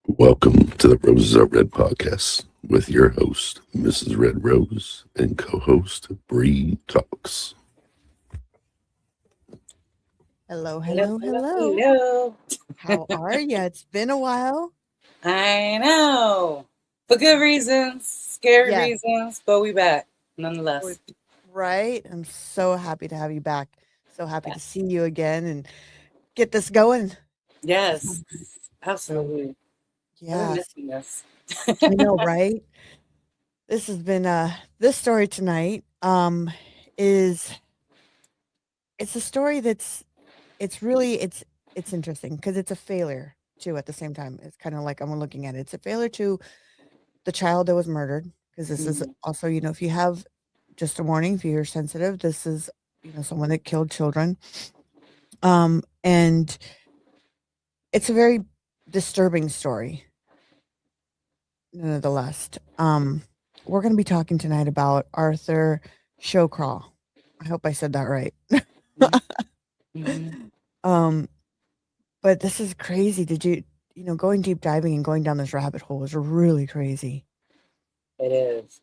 Welcome to the Roses Are Red podcast with your host, Mrs. Red Rose, and co host, Bree Talks. Hello, Hello, hello, hello, hello. hello. How are you? It's been a while. I know. For good reasons, scary Yes, reasons, but we back we- nonetheless. right. I'm so happy to have you back. So happy to Yes. see you again and get this going. Yes, So, absolutely. I've been yes, missing this. I know, right? This has been this story tonight is it's a story that's it's interesting because it's a failure too at the same time. It's kind of like I'm looking at it. It's a failure to the child that was murdered because this is Mhm. also, if you have just a warning, if you're sensitive, this is, someone that killed children. And it's a very disturbing story, nonetheless. We're going to be talking tonight about Arthur Shawcraw. I hope I said that right. Mhm. um, but this is crazy. Going deep diving and going down this rabbit hole is really crazy. It is.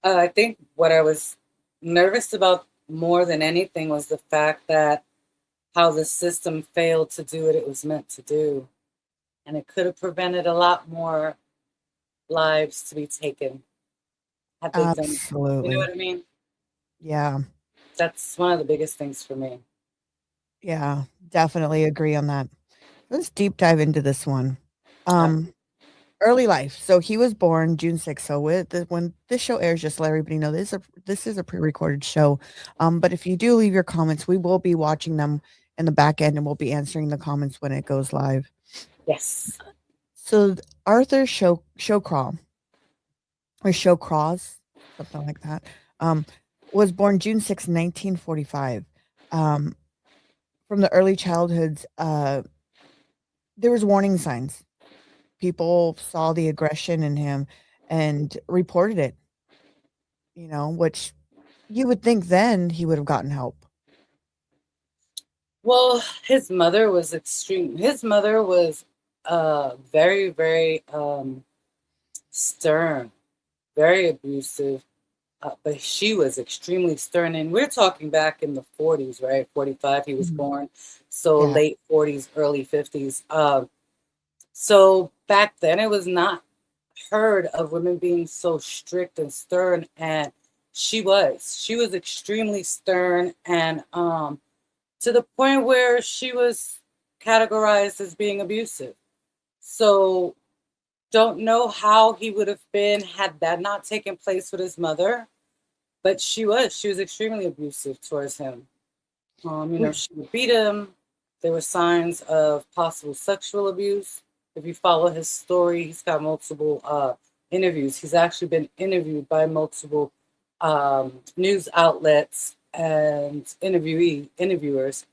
I think what I was nervous about more than anything was the fact that how the system failed to do what it was meant to do. And it could have prevented a lot more lives to be taken had they done. You know Absolutely. what I mean? Yeah. That's one of the biggest things for me. Yeah. Definitely agree on that. Let's deep dive into this one. Uh, Um, Early life. So he was born June 6th. So when this show airs, just let everybody know this is a pre-recorded show. But if you do leave your comments, we will be watching them in the back end, and we'll be answering the comments when it goes live. yes. So Arthur Shawcraw or Shawcraws, something like that, um, was born June 6th, 1945. Um, from the early childhoods, there was warning signs. People saw the aggression in him and reported it, which you would think then he would have gotten help. Well, his mother was extreme. His mother was very, very stern, very abusive, but she was extremely stern. And we're talking back in the 40s, right? 45, he was Mhm. born. So Yeah, late 40s, early 50s. So back then, it was not heard of women being so strict and stern. And she was extremely stern and to the point where she was categorized as being abusive. So don't know how he would have been had that not taken place with his mother, but she was extremely abusive towards him. which She would beat him. There were signs of possible sexual abuse. If you follow his story, he's got multiple interviews. He's actually been interviewed by multiple news outlets and interviewers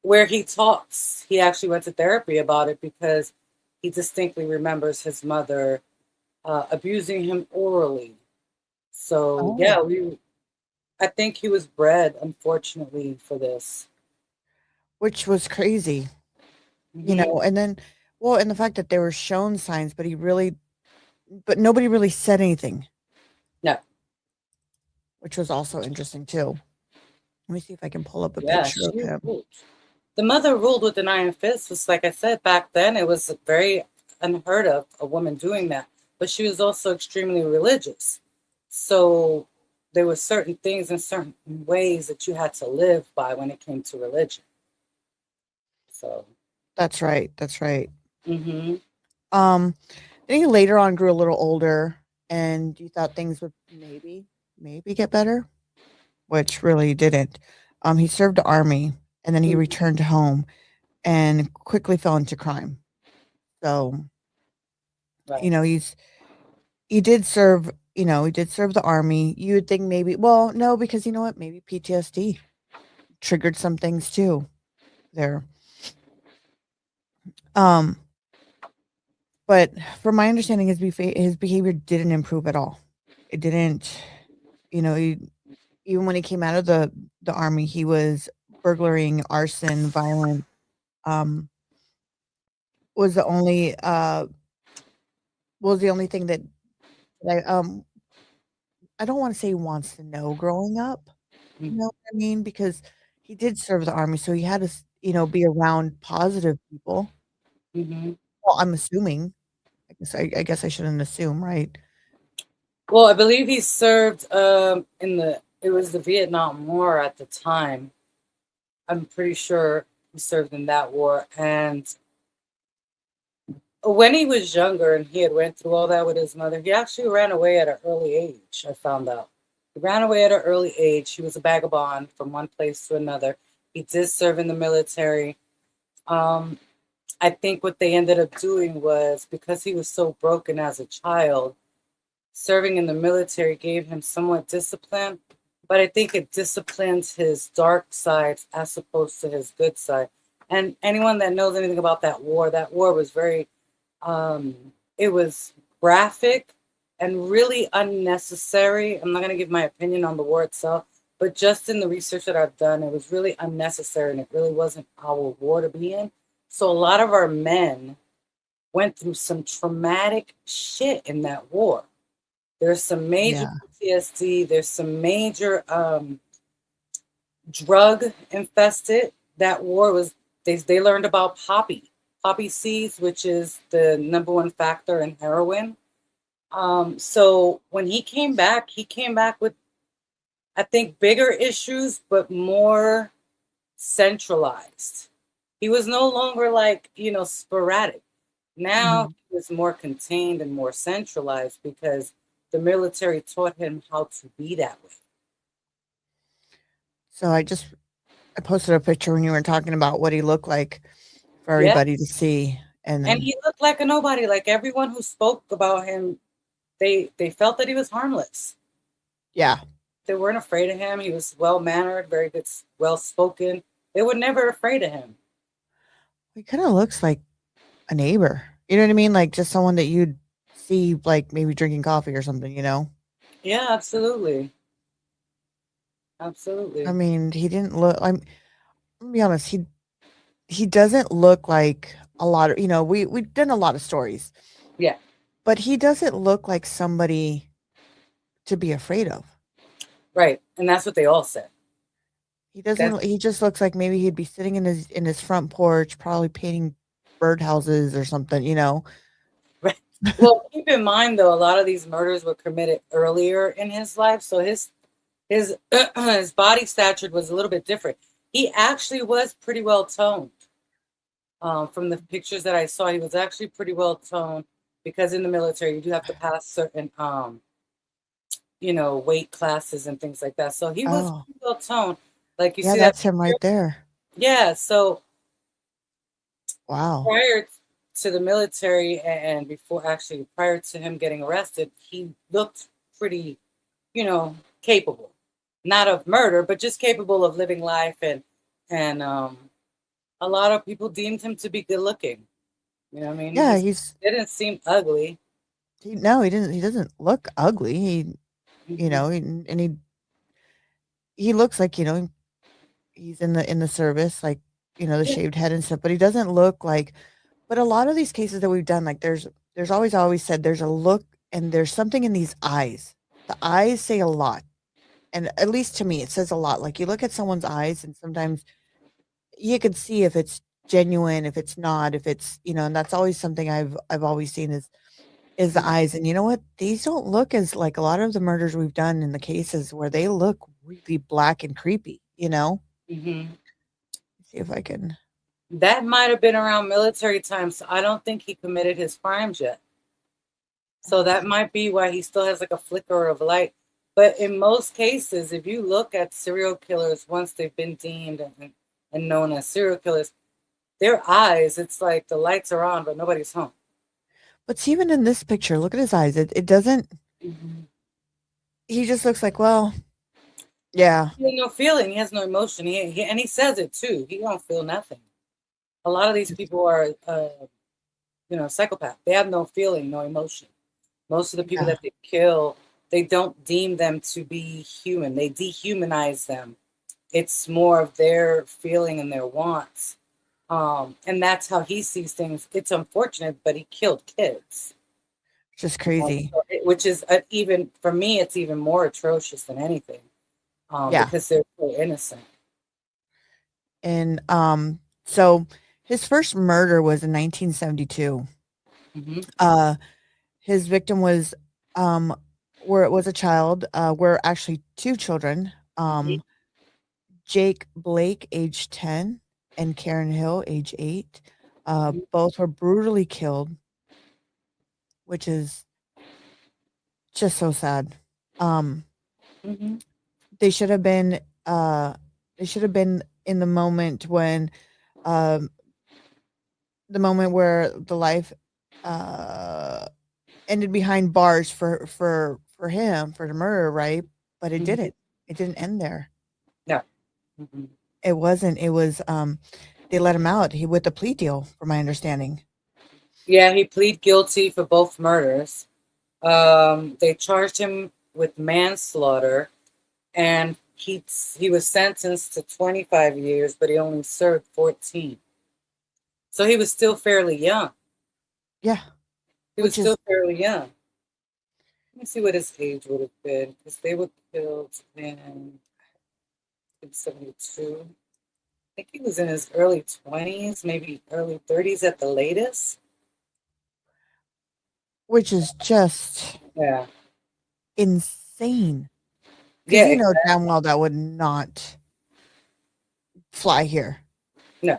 where he talks. He actually went to therapy about it because he distinctly remembers his mother abusing him orally. So oh, yeah, I think he was bred, unfortunately, for this. which was crazy, Hmm. and then, well, and the fact that they were shown signs, but nobody really said anything, No, which was also interesting too. Let me see if I can pull up a yeah, picture of she him. ruled. The mother ruled with an iron fist. Was like I said back then, it was very unheard of a woman doing that. But she was also extremely religious, so there were certain things and certain ways that you had to live by when it came to religion. So, That's right. That's right. hmm Um, then he later on grew a little older, and you thought things would maybe get better, which really didn't. He served the army, and then he returned home and quickly fell into crime. So, you right. know, he's he did serve, he did serve the army. You would think maybe, well, no, because you know what? Maybe PTSD triggered some things too there. Um, but from my understanding, his behavior didn't improve at all. It didn't, you know, he, even when he came out of the army, he was burglaring, arson, violent. Um, was the only was the only thing that I don't want to say he wants to know growing up. You know what I mean? Because he did serve the army, so he had to, be around positive people. Mm-hmm. Well, I'm assuming. I guess I shouldn't assume, right? Well, I believe he served it was the Vietnam War at the time. I'm pretty sure he served in that war. And when he was younger and he had went through all that with his mother, he actually ran away at an early age, I found out. He ran away at an early age. He was a vagabond from one place to another. He did serve in the military. I think what they ended up doing was, because he was so broken as a child, serving in the military gave him somewhat discipline, but I think it disciplines his dark side as opposed to his good side. And anyone that knows anything about that war was very, it was graphic and really unnecessary. I'm not going to give my opinion on the war itself, but just in the research that I've done, it was really unnecessary and it really wasn't our war to be in. So a lot of our men went through some traumatic shit in that war. There's some major PTSD. There's some major drug infested. That war was, they learned about poppy seeds, which is the number one factor in heroin. So when he came back with, I think, bigger issues, but more centralized. He was no longer like, sporadic. Now he was more contained and more centralized because the military taught him how to be that way. So I posted a picture when you were talking about what he looked like for Yeah. everybody to see. And he looked like a nobody. Like everyone who spoke about him, they felt that he was harmless. Yeah. They weren't afraid of him. He was well-mannered, very good, well-spoken. They were never afraid of him. He kind of looks like a neighbor. You know what I mean? Like just someone that you'd see like maybe drinking coffee or something, Yeah, absolutely. Absolutely. I mean, he didn't look I'm gonna be honest, he doesn't look like a lot of, we've done a lot of stories. Yeah. But he doesn't look like somebody to be afraid of. Right. And that's what they all said. He just looks like maybe he'd be sitting in his front porch, probably painting birdhouses or something, Right. Well, keep in mind though, a lot of these murders were committed earlier in his life, so his his body stature was a little bit different. He actually was pretty well toned. From the pictures that I saw, he was actually pretty well toned because in the military you do have to pass certain weight classes and things like that. So he was pretty well toned. Like you see that's him right there. Yeah. So wow. Prior to the military and prior to him getting arrested, he looked pretty, capable. Not of murder, but just capable of living life and a lot of people deemed him to be good looking. You know what I mean? Yeah, he didn't seem ugly. He didn't. He doesn't look ugly. He looks like he's in the service, like the shaved head and stuff. But he doesn't look like. But a lot of these cases that we've done, like there's always said there's a look and there's something in these eyes. The eyes say a lot, and at least to me, it says a lot. Like you look at someone's eyes, and sometimes you can see if it's genuine, if it's not, if it's and that's always something I've always seen is the eyes. And you know what? These don't look as like a lot of the murders we've done in the cases where they look really black and creepy. Mm-hmm. See if I can. That might have been around military times. So I don't think he committed his crimes yet. So that might be why he still has like a flicker of light. But in most cases, if you look at serial killers, once they've been deemed and known as serial killers, their eyes, it's like the lights are on, but nobody's home. But see, even in this picture, look at his eyes. It doesn't. Mm-hmm. He just looks like, well, yeah. He has no feeling. He has no emotion. He says it too. He don't feel nothing. A lot of these people are, psychopath. They have no feeling, no emotion. Most of the people that they kill, they don't deem them to be human. They dehumanize them. It's more of their feeling and their wants. And that's how he sees things. It's unfortunate, but he killed kids. Just crazy. Which is even for me, it's even more atrocious than anything, Yeah. because they're so innocent. And so his first murder was in 1972. Mm-hmm. His victim was where it was a child, were actually two children. Jake Blake, age 10, and Karen Hill, age 8. Both were brutally killed, which is just so sad. Mm-hmm. They should have been in the moment when um the moment where the life uh ended behind bars for him, for the murder, right? But it Mm-hmm. didn't. It didn't end there. No. Mm-hmm. It wasn't. It was they let him out. He with a plea deal, from my understanding. Yeah, he pleaded guilty for both murders. They charged him with manslaughter, and he was sentenced to 25 years, but he only served 14. So he was still fairly young. Yeah. He was Which is still fairly young. Let me see what his age would have been, because they were killed in 72. I think he was in his early 20s, maybe early 30s at the latest. just Yeah. insane. Because Yeah, you know exactly. damn well that would not fly here. No.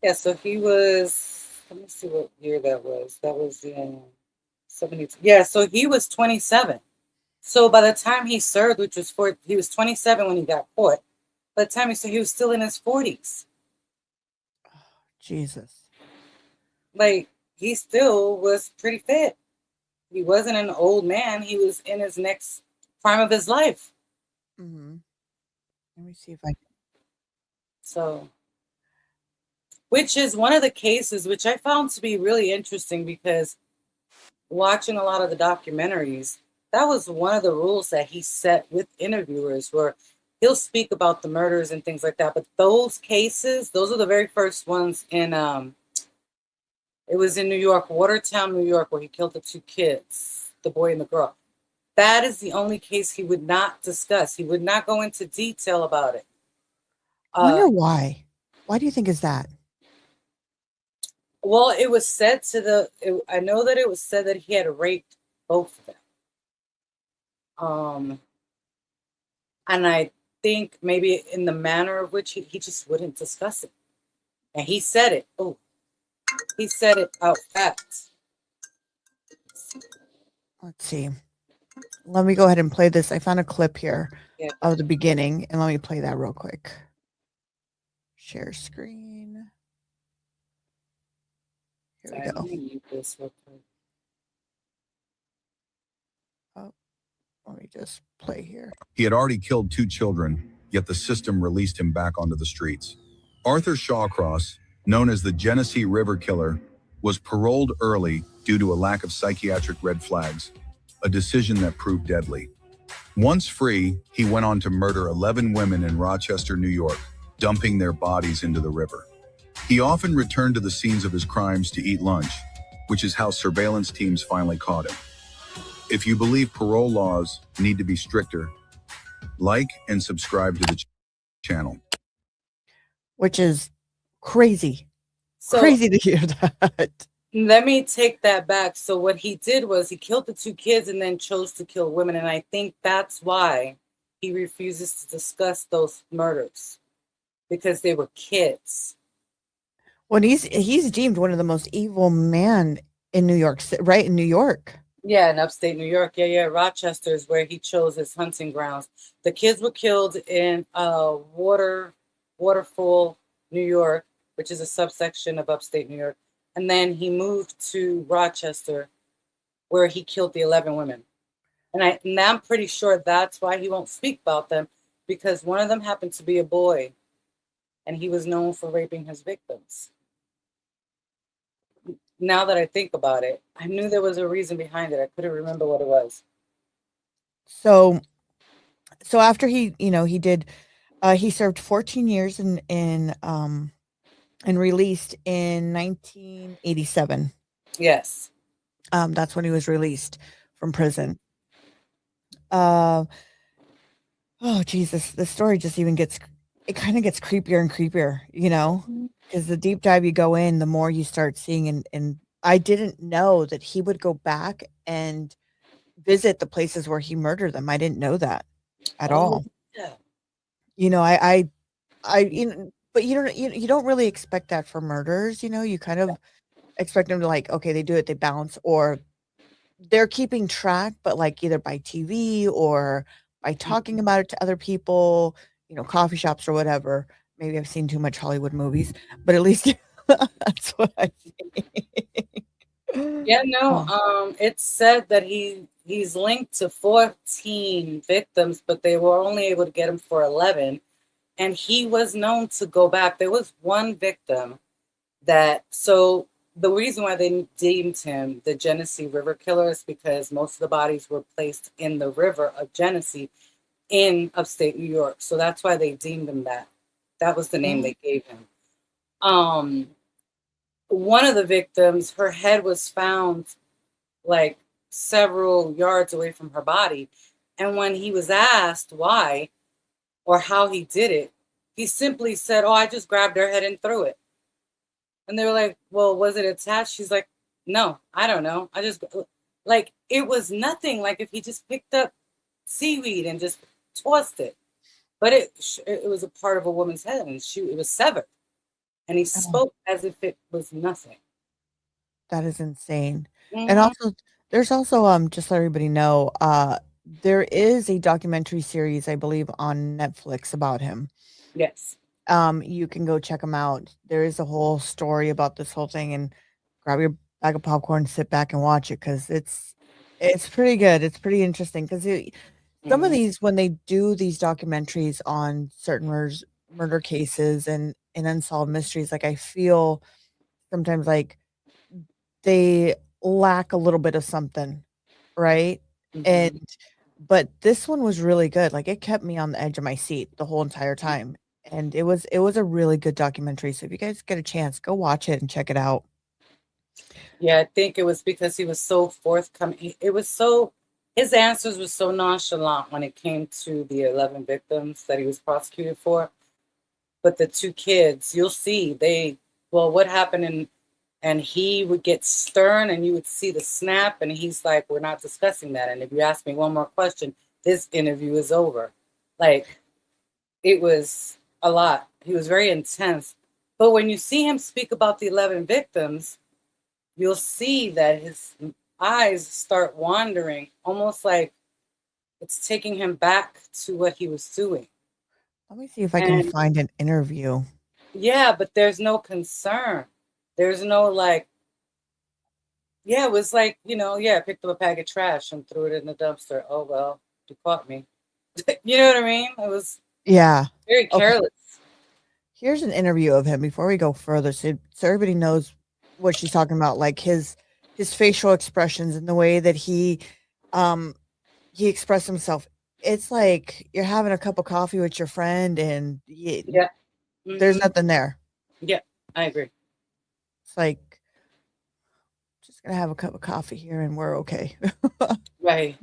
Yeah, so he was, let me see what year that was. That was in 72. Yeah, so he was 27. So by the time he served, which was he was 27 when he got caught. By the time he was still in his 40s. Jesus. Like, he still was pretty fit. He wasn't an old man. He was in his next prime of his life. Mm-hmm. Let me see if I can. So, which is one of the cases which I found to be really interesting, because watching a lot of the documentaries, that was one of the rules that he set with interviewers, where he'll speak about the murders and things like that. But those cases, those are the very first ones in, it was in New York, Watertown, New York, where he killed the two kids, the boy and the girl. That is the only case he would not discuss. He would not go into detail about it. Wonder why. Why do you think is that? Well, it was said I know that it was said that he had raped both of them. And I think maybe in the manner of which he just wouldn't discuss it. And he said it. Oh, he said it out fast. Let's see. Let me go ahead and play this. I found a clip here Yeah. of the beginning, and let me play that real quick. Share screen. Here we go. Oh, let me just play here. He had already killed 2 children, yet the system released him back onto the streets. Arthur Shawcross, known as the Genesee River Killer, was paroled early due to a lack of psychiatric red flags, a decision that proved deadly. Once free, he went on to murder 11 women in Rochester, New York, dumping their bodies into the river. He often returned to the scenes of his crimes to eat lunch, which is how surveillance teams finally caught him. If you believe parole laws need to be stricter, like and subscribe to the channel. Which is crazy. So, crazy to hear that. Let me take that back. So what he did was he killed the 2 kids and then chose to kill women. And I think that's why he refuses to discuss those murders, because they were kids. Well, he's deemed one of the most evil men in New York, right? In New York. Yeah, in upstate New York. Yeah. Rochester is where he chose his hunting grounds. The kids were killed in Waterfall, New York, which is a subsection of upstate New York. And then he moved to Rochester, where he killed the 11 women. And I'm pretty sure that's why he won't speak about them, because one of them happened to be a boy, and he was known for raping his victims. Now that I think about it, I knew there was a reason behind it. I couldn't remember what it was. So after he did, he served 14 years and released in 1987. Yes. That's when he was released from prison. Uh, oh Jesus, the story just even gets it kind of gets creepier and creepier, because the deep dive you go in, the more you start seeing, and I didn't know that he would go back and visit the places where he murdered them. I didn't know that at Oh, all. yeah. But you don't really expect that for murders. You kind of expect them to, like, okay, they do it, they bounce, or they're keeping track, but like either by TV or by talking about it to other people, coffee shops or whatever. Maybe I've seen too much Hollywood movies, but at least that's what I think. Yeah, no. Oh, It said that he's linked to 14 victims, but they were only able to get him for 11. And he was known to go back. There was one victim so the reason why they deemed him the Genesee River Killer is because most of the bodies were placed in the river of Genesee in upstate New York. So that's why they deemed him that. That was the name they gave him. One of the victims, her head was found like several yards away from her body. And when he was asked why or how he did it, he simply said, "Oh, I just grabbed her head and threw it." And they were like, "Well, was it attached?" She's like, "No, I don't know. I just," like, it was nothing. Like if he just picked up seaweed and just tossed it. But it was a part of a woman's head, and it was severed. And he oh, spoke as if it was nothing. that is insane. And Mhm. also, there's also just so everybody know, there is a documentary series, I believe, on Netflix about him. Yes. You can go check them out. There is a whole story about this whole thing, and grab your bag of popcorn, sit back and watch it, because it's pretty good. It's pretty interesting because some of Mhm. these, when they do these documentaries on certain murder cases and unsolved mysteries, like, I feel sometimes like they lack a little bit of something, right? And Mhm. but this one was really good. Like, it kept me on the edge of my seat the whole entire time. And it was a really good documentary. So if you guys get a chance, go watch it and check it out. Yeah, I think it was because he was so forthcoming. His answers were so nonchalant when it came to the 11 victims that he was prosecuted for. But the two kids, you'll see, what happened, and he would get stern and you would see the snap, and he's like, "We're not discussing that. And if you ask me one more question, this interview is over." Like, it was a lot. He was very intense. But when you see him speak about the 11 victims, you'll see that his eyes start wandering, almost like it's taking him back to what he was doing. Let me see if I can And find an interview. yeah, but there's no concern. There's no like, yeah, it was like, yeah, I picked up a bag of trash and threw it in the dumpster. Oh, well, you caught me. You know what I mean? It was Yeah. very Okay. careless. Here's an interview of him before we go further, so everybody knows what she's talking about, like his facial expressions and the way that um he expressed himself. It's like you're having a cup of coffee with your friend and Yeah. there's Hmm. nothing there. Yeah, I agree. It's like, just gonna have a cup of coffee here and we're okay. Right.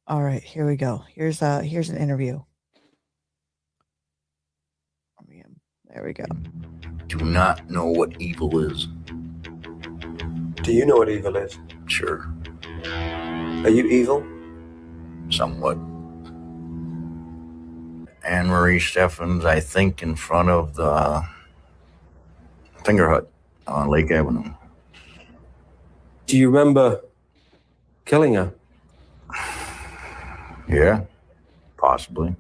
All right, here we go. Here's an interview. There we go. Do not know what evil is. Do you know what evil is? Sure, Are you evil? somewhat. Anne Marie Steffens, I think, in front of the Finger Hut on Lake Avenue. Do you remember killing her? Yeah, possibly.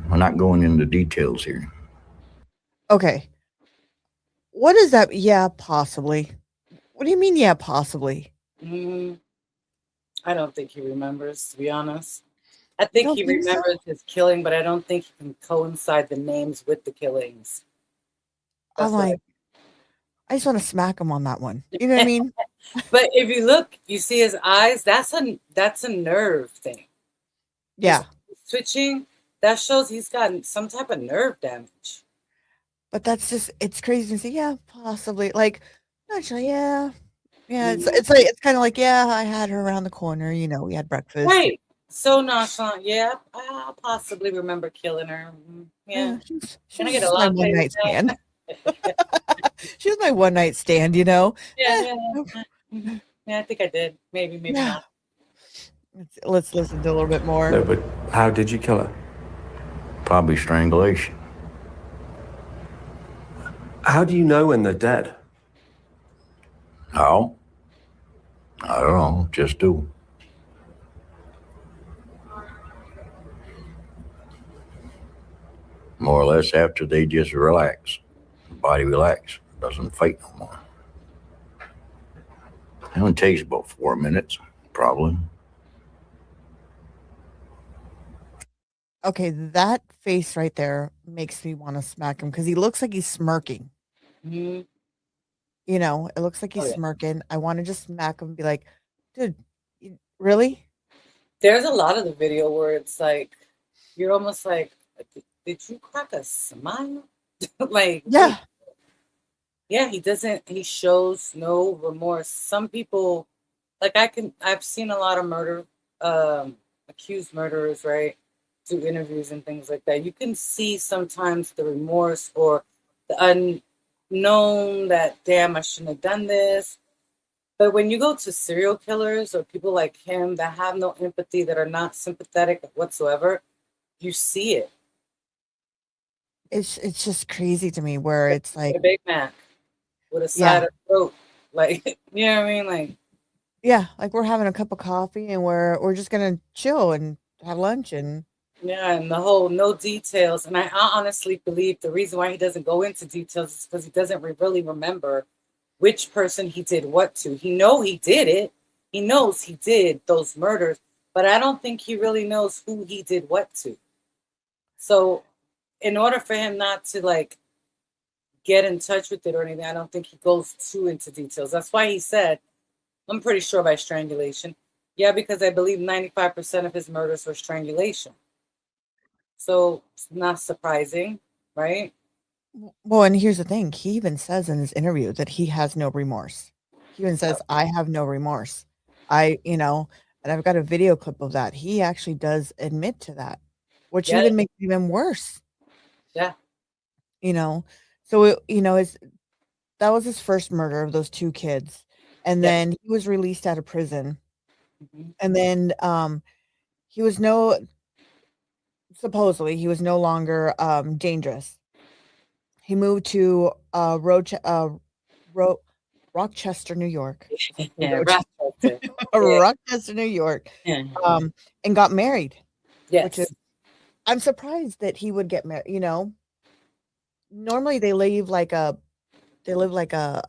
I'm not going into details here. Okay. What is that? Yeah, possibly. What do you mean, yeah, possibly? Hmm. I don't think he remembers, to be honest. I You think don't he think so? remembers his killing, but I don't think he can coincide the names with the killings. I'm That's what like, I just want to smack him on that one. You know what I mean? But if you look, you see his eyes. That's a nerve thing. Yeah. Switching, that shows he's got some type of nerve damage. But it's crazy to say, yeah, possibly. Like, actually, yeah, Yeah, it's like it's kind of like, yeah, I had her around the corner. We had breakfast. Right. So nonchalant. Yeah, I possibly remember killing her. Yeah. She Can I was get a just my latte one with night stand. that? She was my one night stand. Yeah, Eh, yeah. Yeah, I think I did. Maybe yeah. not. Let's listen to a little bit more. No, but how did you kill her? Probably strangulation. How do you know when they're dead? How? I don't know. Just do. More or less after they just relax. The body relax. Doesn't fight no more. It only takes about 4 minutes, probably. Okay, that face right there makes me want to smack him because he looks like he's smirking. Mhm. It looks like he's Oh, yeah. smirking. I want to just smack him and be like, dude, really? There's a lot of the video where it's like, you're almost like, did you crack a smile? Like, Yeah. yeah, he shows no remorse. Some people, like I've seen a lot of accused murderers, right? Do interviews and things like that. You can see sometimes the remorse or the unknown that, damn, I shouldn't have done this. But when you go to serial killers or people like him that have no empathy, that are not sympathetic whatsoever, you see it. It's just crazy to me where it's like, A Big Mac with a yeah, side of throat. Like, you know what I mean? Like, yeah, like we're having a cup of coffee and we're just gonna chill and have lunch and yeah, and the whole no details. And I honestly believe the reason why he doesn't go into details is because he doesn't really remember which person he did what to. He did it. He knows he did those murders, but I don't think he really knows who he did what to. So in order for him not to like get in touch with it or anything, I don't think he goes too into details. That's why he said, I'm pretty sure by strangulation. Yeah, because I believe 95% of his murders were strangulation. So it's not surprising, right? well, and here's the thing, he even says in his interview that he has no remorse. He even says, I have no remorse. And I've got a video clip of that. He actually does admit to that, which Yeah. even makes it even worse. Yeah. So that was his first murder of those two kids. And Yeah. then he was released out of prison. Mhm. And then he was supposedly he was no longer dangerous. He moved to Rochester, New York. Yeah, Rochester, Rochester. Rochester, New York, Yeah. and got married. Which Yes. is, I'm surprised that he would get married. Normally they live like a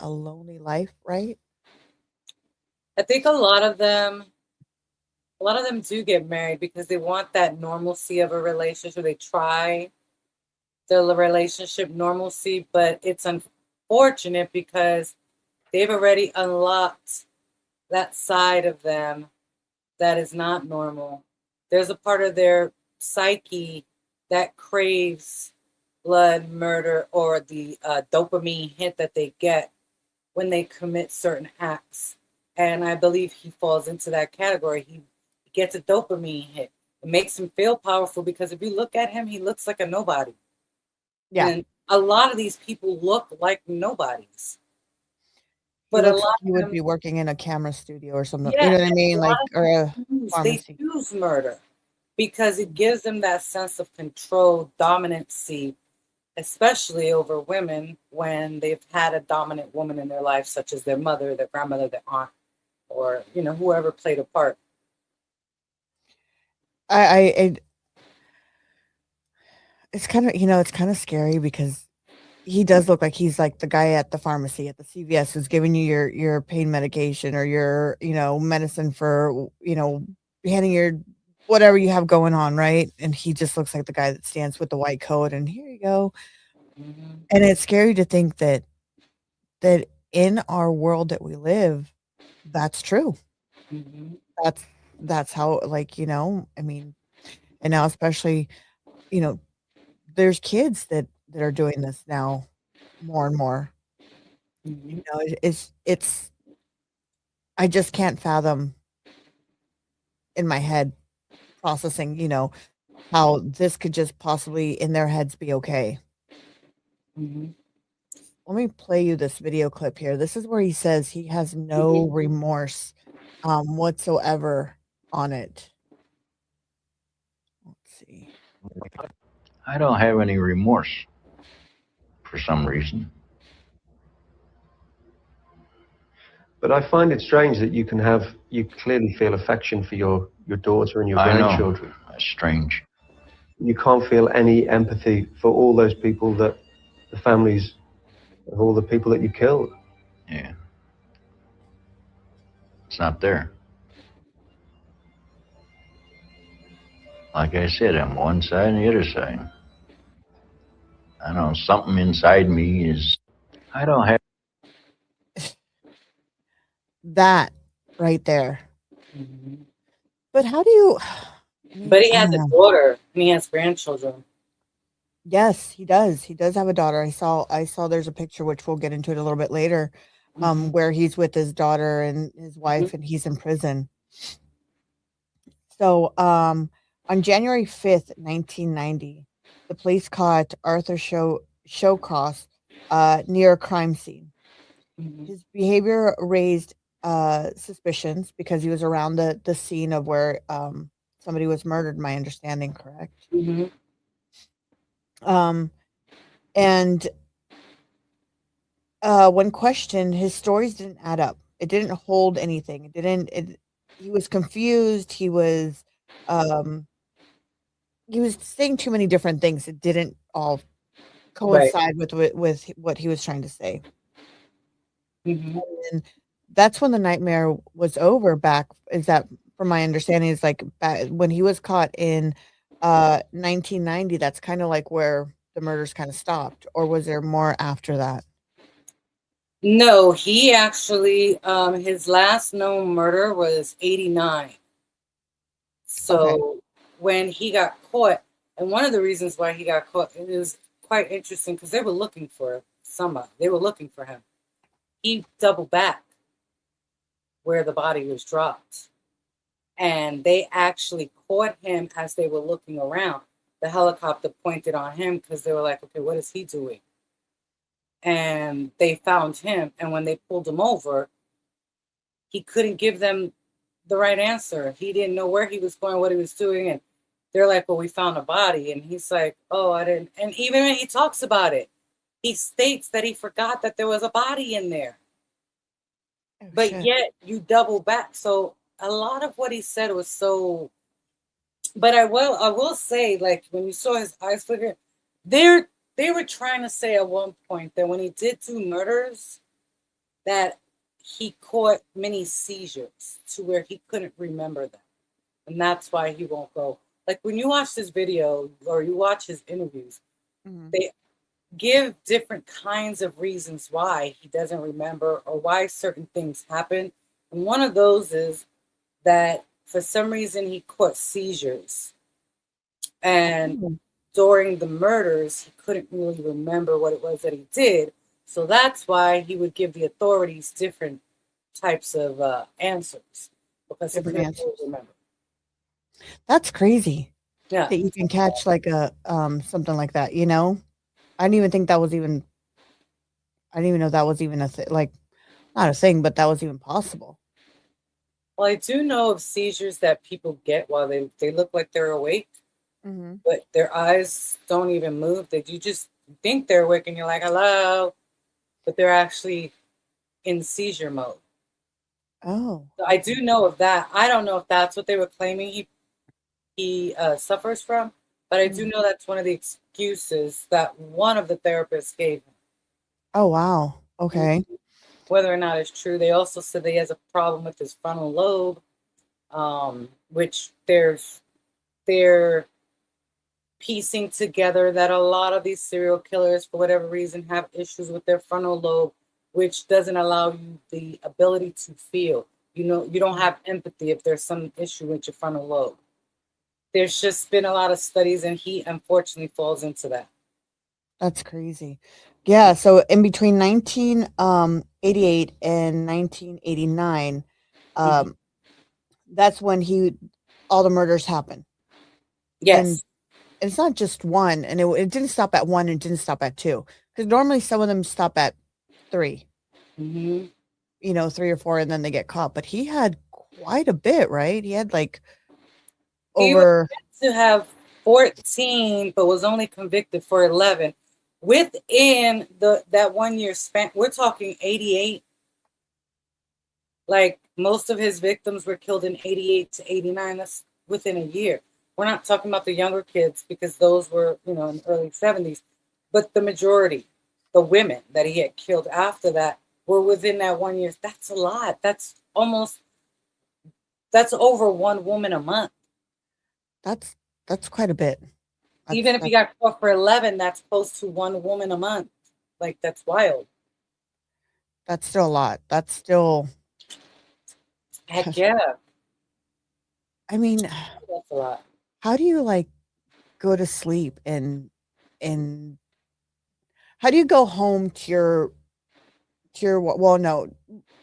lonely life, right? I think a lot of them do get married because they want that normalcy of a relationship. They try the relationship normalcy, but it's unfortunate because they've already unlocked that side of them that is not normal. There's a part of their psyche that craves blood, murder, or the dopamine hit that they get when they commit certain acts. And I believe he falls into that category. He gets a dopamine hit. It makes him feel powerful because if you look at him, he looks like a nobody. Yeah. And a lot of these people look like nobodies. He But a looks like lot he of would them, be working in a camera studio or something. yeah, You know what I and mean? a Like, lot or a they pharmacy. choose murder because it gives them that sense of control, dominancy, especially over women when they've had a dominant woman in their life, such as their mother, their grandmother, their aunt, or whoever played a part. It's kind of scary because he does look like he's like the guy at the pharmacy at the CVS who's giving you your pain medication or your medicine for handing your whatever you have going on, right? And he just looks like the guy that stands with the white coat and here you go. Mm-hmm. And it's scary to think that in our world that we live, that's true. Mm-hmm. That's how, I mean, and now especially, there's kids that are doing this now more and more. Mm-hmm. It's I just can't fathom in my head processing, how this could just possibly in their heads be okay. Mhm. Let me play you this video clip here. This is where he says he has no remorse whatsoever on it. Let's see. I don't have any remorse for some reason. But I find it strange that you clearly feel affection for your daughter and your I know. grandchildren. That's strange. You can't feel any empathy for all those people the families of all the people that you killed. Yeah. It's not there. Like I said, I'm one side and the other side. I don't know, something inside me is, I don't have. That right there. Mhm. But how do you But he I has don't a know. daughter and he has grandchildren. Yes, he does. He does have a daughter. I saw there's a picture which we'll get into it a little bit later, where he's with his daughter and his wife and he's in prison. So, on January 5th, 1990, the police caught Arthur Shawcross near a crime scene. Mhm. His behavior raised suspicions because he was around the scene of where somebody was murdered, my understanding, correct? Mhm. Um, and when questioned, his stories didn't add up. It didn't hold anything. He was confused. Um, he was saying too many different things. It didn't all Right. coincide with what he was trying to say. Mhm. And that's when the nightmare was over. Back is that from my understanding is like back when he was caught in 1990. That's kind of like where the murders kind of stopped, or was there more after that? No, he actually his last known murder was 89. Okay. So when he got caught, and one of the reasons why he got caught, it was quite interesting because they were looking for somebody. They were looking for him. He doubled back where the body was dropped. And they actually caught him as they were looking around. The helicopter pointed on him because they were like, okay, what is he doing? And they found him. And when they pulled him over, he couldn't give them the right answer. He didn't know where he was going, what he was doing. And they're like, well, we found a body. And he's like, oh, I didn't. And even when he talks about it, he states that he forgot that there was a body in there. Oh, But shit. yet you double back. So a lot of what he said was so. But I will say, like when you saw his eyes flicker, they were trying to say at one point that when he did 2 murders, that he caught many seizures to where he couldn't remember them. And that's why he won't go. Like when you watch this video or you watch his interviews, Mhm. they give different kinds of reasons why he doesn't remember or why certain things happen. And one of those is that for some reason he caught seizures. And Mm. during the murders, he couldn't really remember what it was that he did. So that's why he would give the authorities different types of answers because he Different couldn't answers. really remember. That's crazy Yeah. that you can catch like a something like that. I didn't even think that was even. I didn't even know that was even a thing. Like not a thing, but that was even possible. Well, I do know of seizures that people get while they look like they're awake, Hmm. but their eyes don't even move. You just think they're awake and you're like, hello, but they're actually in seizure mode. Oh, So I do know of that. I don't know if that's what they were claiming he suffers from, but I do Mhm. know that's one of the excuses that one of the therapists gave him. Oh, wow. Okay. Whether or not it's true, they also said that he has a problem with his frontal lobe, which they're piecing together that a lot of these serial killers, for whatever reason, have issues with their frontal lobe, which doesn't allow you the ability to feel. You don't have empathy if there's some issue with your frontal lobe. There's just been a lot of studies, and he unfortunately falls into that. That's crazy. Yeah, so in between 1988 and 1989, um, that's when all the murders happen. Yes. And it's not just one, and it didn't stop at one and didn't stop at two. Because normally some of them stop at 3, Mm-hmm. 3 or 4, and then they get caught. But he had quite a bit, right? He had like He was over. meant to have 14, but was only convicted for 11. Within that 1 year span, we're talking 88. Like most of his victims were killed in 88 to 89. That's within a year. We're not talking about the younger kids because those were, in the early 70s. But the majority, the women that he had killed after that, were within that 1 year. That's a lot. That's over one woman a month. That's quite a bit. Even if he got caught for 11, that's close to one woman a month. Like, that's wild. That's still a lot. That's still. Heck yeah. I mean, That's a lot. how do you like go to sleep and how do you go home to your well, no,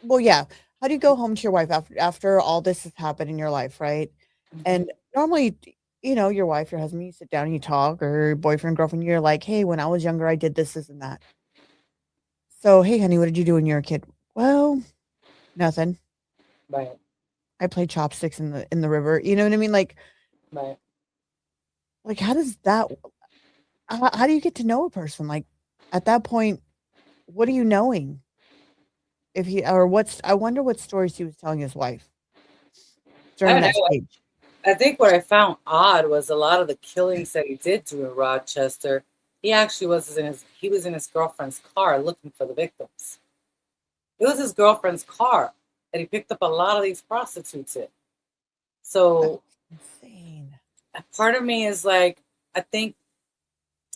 well, yeah. How do you go home to your wife after all this has happened in your life, right? And normally, your wife, your husband, you sit down and you talk, or your boyfriend, girlfriend, you're like, hey, when I was younger, I did this and that. So, hey, honey, what did you do when you were a kid? Well, nothing. Right. I played chopsticks in the river. You know what I mean? Like, Right. how does that? How do you get to know a person? Like, at that point, what are you knowing? If he or what's? I wonder what stories he was telling his wife during I that don't know. stage. I think what I found odd was a lot of the killings that he did do in Rochester. He actually was in his girlfriend's car looking for the victims. It was his girlfriend's car that he picked up a lot of these prostitutes in. So Insane. a part of me is like, I think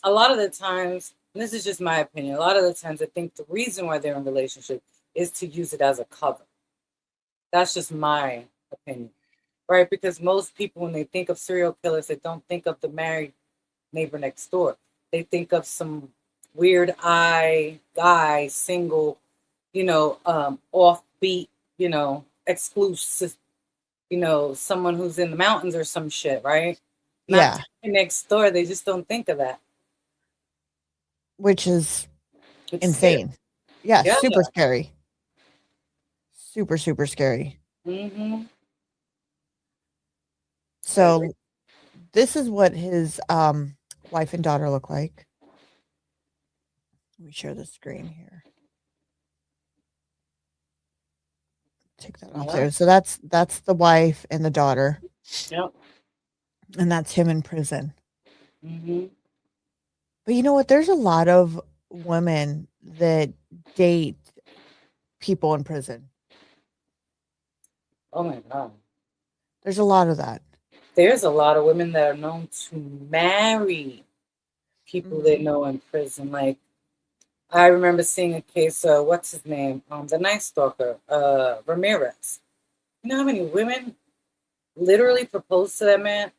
a lot of the times, and this is just my opinion, a lot of the times I think the reason why they're in a relationship is to use it as a cover. That's just my opinion, right? Because most people, when they think of serial killers, they don't think of the married neighbor next door. They think of some weird eye guy, single, offbeat, exclusive, someone who's in the mountains or some shit, right? Yeah. Not next door. They just don't think of that. Which is It's insane. scary. Yeah, Yeah. super scary. Super, super scary. Mm-hmm. So this is what his wife and daughter look like. Let me share the screen here. Take that off there. So that's the wife and the daughter. Yep. And that's him in prison. Mm-hmm. But you know what? There's a lot of women that date people in prison. Oh my God. There's a lot of that. There's a lot of women that are known to marry people they know in prison. Like, I remember seeing a case, what's his name? The Night Stalker, Ramirez. You know how many women literally proposed to that man?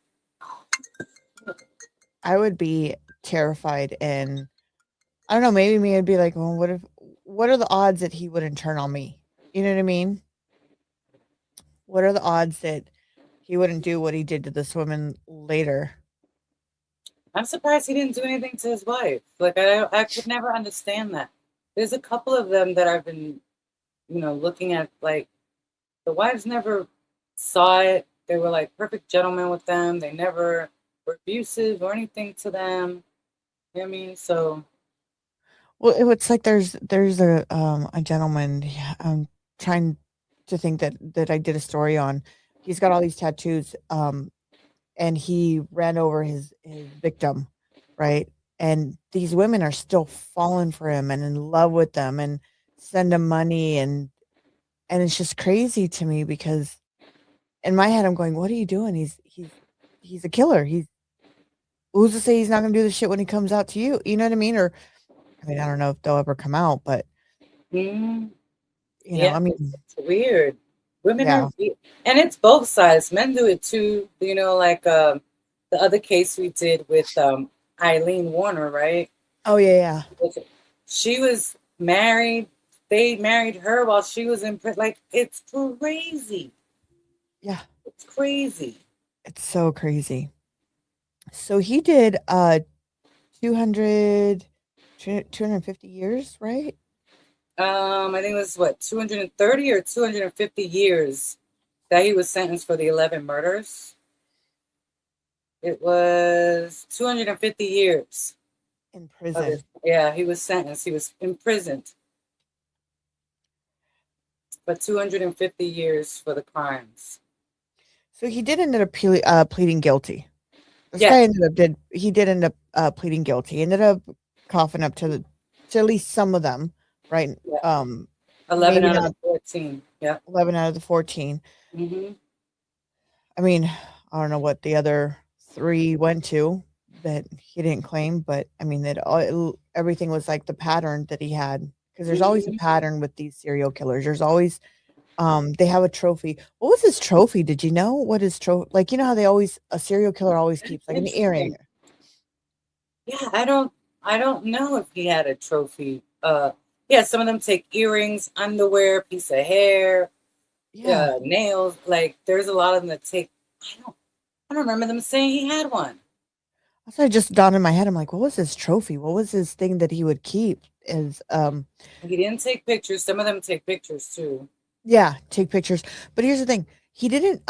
I would be terrified, and I don't know, maybe me, I'd be like, well, what are the odds that he wouldn't turn on me? You know what I mean? What are the odds that he wouldn't do what he did to this woman later? I'm surprised he didn't do anything to his wife. Like, I could never understand that. There's a couple of them that I've been, looking at, like, the wives never saw it. They were like perfect gentlemen with them. They never were abusive or anything to them. You know what I mean? So, Well, it's like there's a gentleman. I'm trying to think that I did a story on. He's got all these tattoos, and he ran over his victim, right? And these women are still falling for him and in love with them and send him money, and it's just crazy to me because in my head I'm going, what are you doing? He's a killer. Who's to say he's not going to do the shit when he comes out to you? You know what I mean? Or I mean, I don't know if they'll ever come out, but mm, I mean, it's weird. Women yeah. are weird. And it's both sides. Men do it too. Like the other case we did with Eileen Warner, right? Oh yeah, yeah. She was married they married her while she was in prison. Like, it's crazy. Yeah, It's crazy. it's so crazy. So he did 200 250 years, right? I think it was what, 230 or 250 years that he was sentenced for the 11 murders. It was 250 years. In prison. Yeah, he was sentenced. He was imprisoned for 250 years for the crimes. So he did end up pleading guilty. This Yeah. guy did end up pleading guilty. He ended up coughing up to at least some of them, right? Yeah. 11 maybe out of not the 14. Yeah. 11 out of the 14. Mm-hmm. I mean, I don't know what the other 3 went to that he didn't claim, but I mean that everything was like the pattern that he had, because there's always a pattern with these serial killers. There's always they have a trophy. What was his trophy? Did you know what his trophy? Like, you know how they always a serial killer always keeps like an earring. Yeah, I don't know if he had a trophy. Yeah, some of them take earrings, underwear, piece of hair, Yeah. nails. Like, there's a lot of them that take. I don't remember them saying he had one. That's why it just dawned in my head. I'm like, what was his trophy? What was his thing that he would keep? Is He didn't take pictures. Some of them take pictures too. yeah, take pictures. But here's the thing. He didn't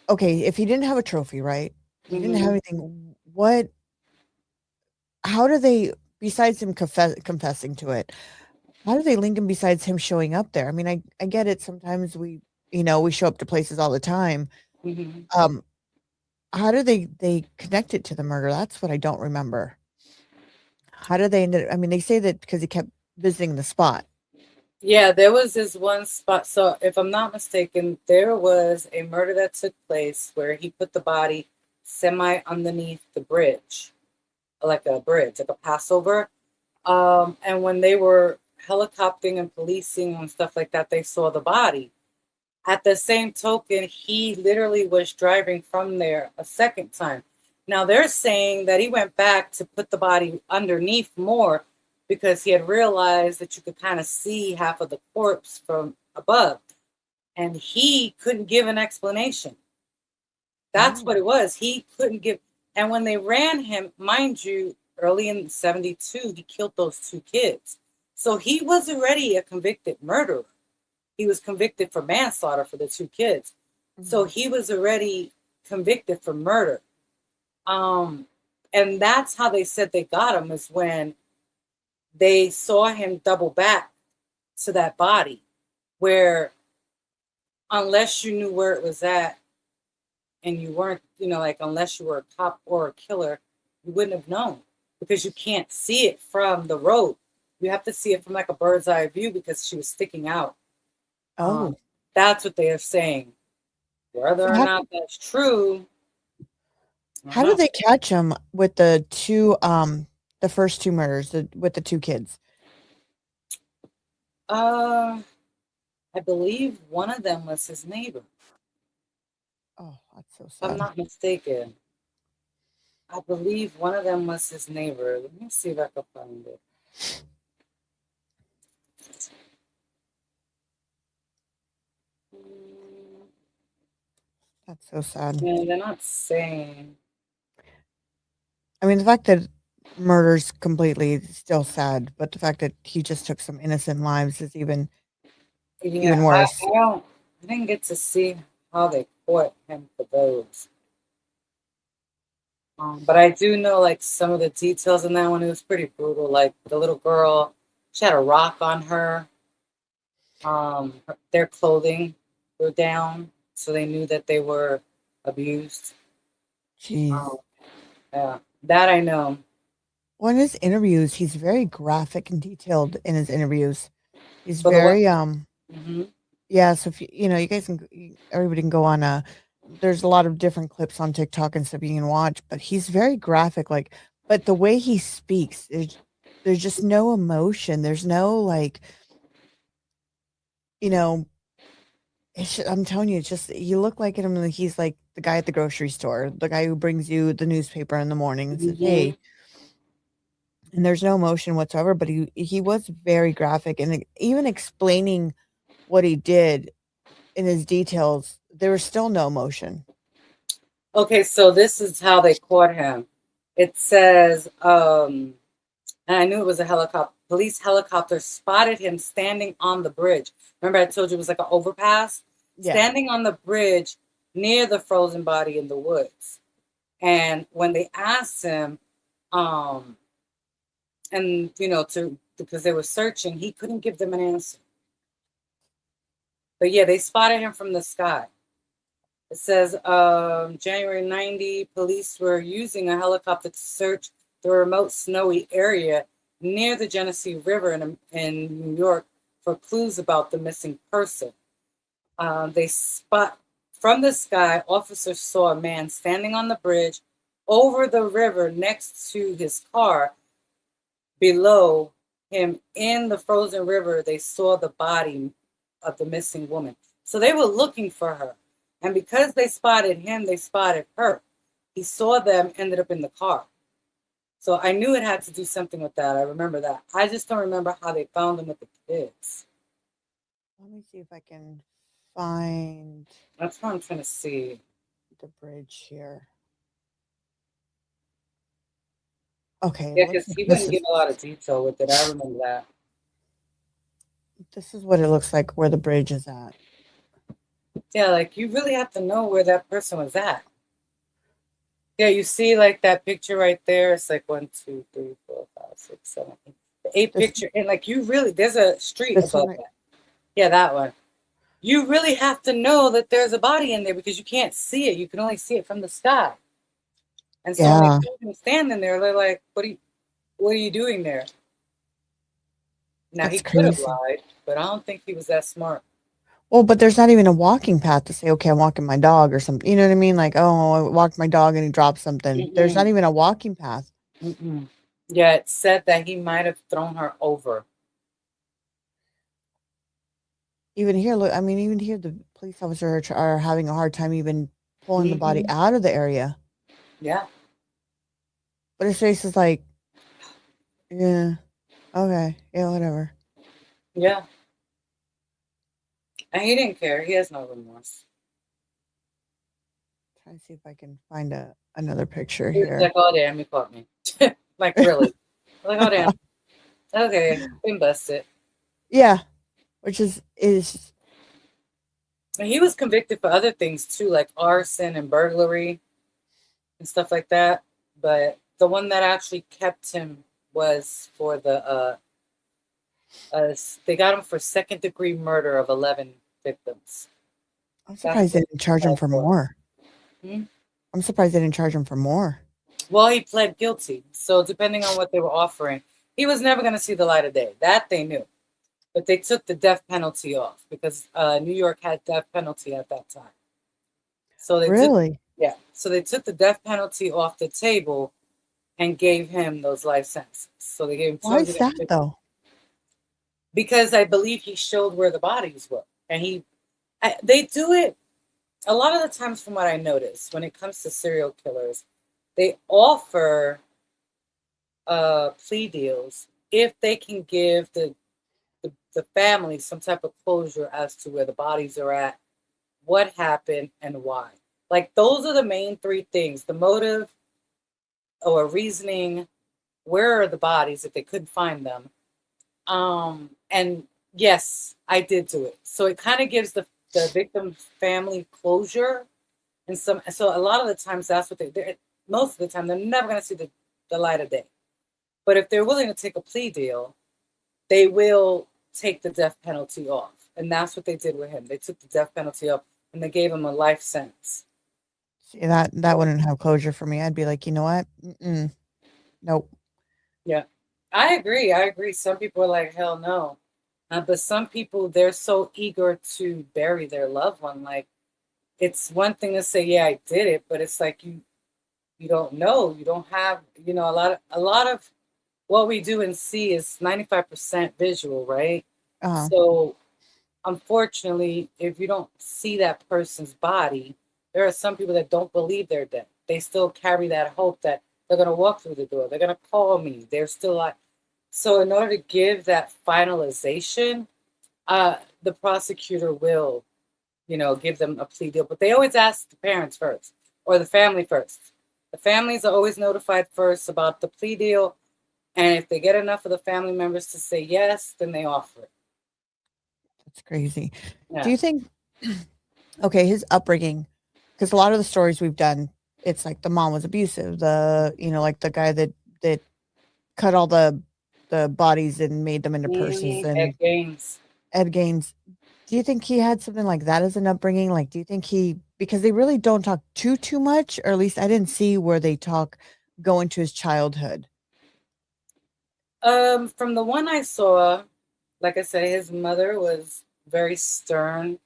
okay, if he didn't have a trophy, right? He didn't have anything. How do they, besides him confessing to it, how do they link him besides him showing up there? I mean, I get it. Sometimes we show up to places all the time. How do they connect it to the murder? That's what I don't remember. How do they end up, I mean, they say that because he kept visiting the spot. Yeah, there was this one spot. So, if I'm not mistaken, there was a murder that took place where he put the body semi underneath the bridge, like a bridge, like a Passover. And when they were helicoptering and policing and stuff like that, they saw the body. At the same token, he literally was driving from there a second time. Now they're saying that he went back to put the body underneath more because he had realized that you could kind of see half of the corpse from above. And he couldn't give an explanation. That's what it was. He couldn't give. And when they ran him, mind you, early in 72, he killed those 2 kids. So he was already a convicted murderer. He was convicted for manslaughter for the 2 kids. So he was already convicted for murder. And that's how they said they got him, is when they saw him double back to that body, where unless you knew where it was at and you weren't, like, unless you were a cop or a killer, you wouldn't have known, because you can't see it from the road. You have to see it from like a bird's eye view because she was sticking out. That's what they are saying. Whether or not that's true. How did they catch him with the first 2 murders with the 2 kids? I believe one of them was his neighbor. Oh, that's so If sad. I'm not mistaken. I believe one of them was his neighbor. Let me see if I can find it. That's so sad. Yeah, they're not saying. I mean, the fact that murder's completely still sad, but the fact that he just took some innocent lives is even worse. I didn't get to see how they caught him for those. But I do know, like, some of the details in that one. It was pretty brutal. Like, the little girl, she had a rock on her. Their clothing were down, so they knew that they were abused. Jeez. Yeah, that I know. Well, in his interviews, he's very graphic and detailed in his interviews. He's very yeah. So if you guys everybody can go on there's a lot of different clips on TikTok and stuff you can watch, but he's very graphic. Like, but the way he speaks, there's just no emotion. There's no, like, I'm telling you, it's just, you look like him. He's like the guy at the grocery store, the guy who brings you the newspaper in the morning and says, "Hey, and there's no emotion whatsoever. But he was very graphic, and even explaining what he did in his details, there was still no emotion. Okay, so this is how they caught him. It says, and I knew it was a helicopter. Police helicopter spotted him standing on the bridge. Remember, I told you it was like an overpass? Yeah. Standing on the bridge near the frozen body in the woods. And when they asked him, and because they were searching, he couldn't give them an answer. But yeah, they spotted him from the sky. It says January 90, police were using a helicopter to search the remote snowy area near the Genesee River in New York for clues about the missing person. From the sky, officers saw a man standing on the bridge over the river next to his car. Below him in the frozen river, they saw the body of the missing woman. So they were looking for her. And because they spotted him, they spotted her. He saw them, ended up in the car. So I knew it had to do something with that. I remember that. I just don't remember how they found him with the kids. Let me see if I can find. That's what I'm trying to see. The bridge here. Okay. Yeah, because he wouldn't give a lot of detail with it. I remember that. This is what it looks like where the bridge is at. Yeah, like you really have to know where that person was at. Yeah, you see like that picture right there. It's like 1, 2, 3, 4, 5, 6, 7, 8. The 8 picture. And like you really, there's a street above that. Yeah, that one. You really have to know that there's a body in there because you can't see it. You can only see it from the sky. And so when they showed him standing there, they're like, what are you doing there? Now, That's he could have crazy. lied, but I don't think he was that smart. Well, but there's not even a walking path to say, okay, I'm walking my dog or something. You know what I mean? Like, oh, I walked my dog and he dropped something. There's not even a walking path. Yeah, it said that he might have thrown her over. Even here, look, I mean, even here, the police officers are having a hard time even pulling the body out of the area. Yeah. But his face is like, yeah, okay, yeah, whatever. Yeah. And he didn't care. He has no remorse. Trying to see if I can find another picture He was here. like, oh, damn, you caught me. Like, really? Like, oh, damn. Okay, been busted. Yeah, which is. And he was convicted for other things, too, like arson and burglary and stuff like that. But the one that actually kept him was for the, they got him for second-degree murder of 11 victims. I'm surprised they didn't charge him for more. I'm surprised they didn't charge him for more. Well, he pled guilty. So depending on what they were offering, he was never going to see the light of day. That they knew. But they took the death penalty off because New York had death penalty at that time. So they So they took the death penalty off the table and gave him those life sentences. So they gave him. Why is that though? Because I believe he showed where the bodies were, and they do it a lot of the times. From what I noticed, when it comes to serial killers, they offer plea deals if they can give the family some type of closure as to where the bodies are at, what happened, and why. Like those are the main 3 things: the motive or reasoning, where are the bodies if they couldn't find them. And yes, I did do it. So it kind of gives the victim's family closure. And so a lot of the times that's what most of the time, they're never going to see the light of day. But if they're willing to take a plea deal, they will take the death penalty off. And that's what they did with him. They took the death penalty off and they gave him a life sentence. See, that wouldn't have closure for me. I'd be like, you know what? Nope. Yeah, I agree. Some people are like, hell no. But some people, they're so eager to bury their loved one. Like, it's one thing to say, yeah, I did it, but it's like you don't know. You don't have, a lot of what we do and see is 95% visual, right? So unfortunately, if you don't see that person's body, there are some people that don't believe they're dead. They still carry that hope that They're going to walk through the door. They're going to call me. They're still alive. So in order to give that finalization, the prosecutor will, give them a plea deal. But they always ask the parents first or the family first. The families are always notified first about the plea deal. And if they get enough of the family members to say yes, then they offer it. That's crazy. Yeah. Do you think, okay, his upbringing, because a lot of the stories we've done, it's like the mom was abusive, like the guy that cut all the bodies and made them into purses, and Ed Gaines. Do you think he had something like that as an upbringing? Like, do you think because they really don't talk too much, or at least I didn't see where they go into his childhood. From the one I saw, like I said, his mother was very stern.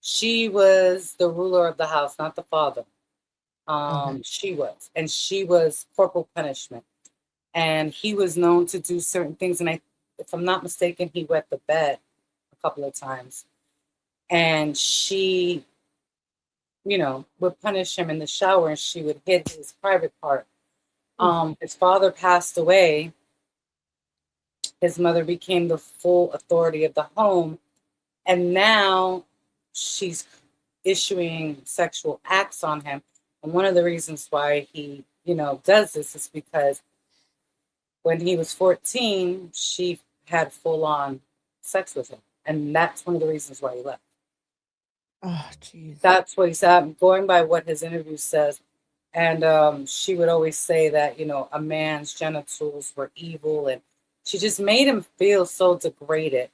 She was the ruler of the house, not the father. Okay. She was, and she was corporal punishment. And he was known to do certain things. And if I'm not mistaken, he wet the bed a couple of times. And she, would punish him in the shower, and she would hit his private part. His father passed away. His mother became the full authority of the home. And now she's issuing sexual acts on him. And one of the reasons why he, does this is because when he was 14, she had full-on sex with him. And that's one of the reasons why he left. Oh, jeez. That's what he said. I'm going by what his interview says. And she would always say that, a man's genitals were evil. And she just made him feel so degraded.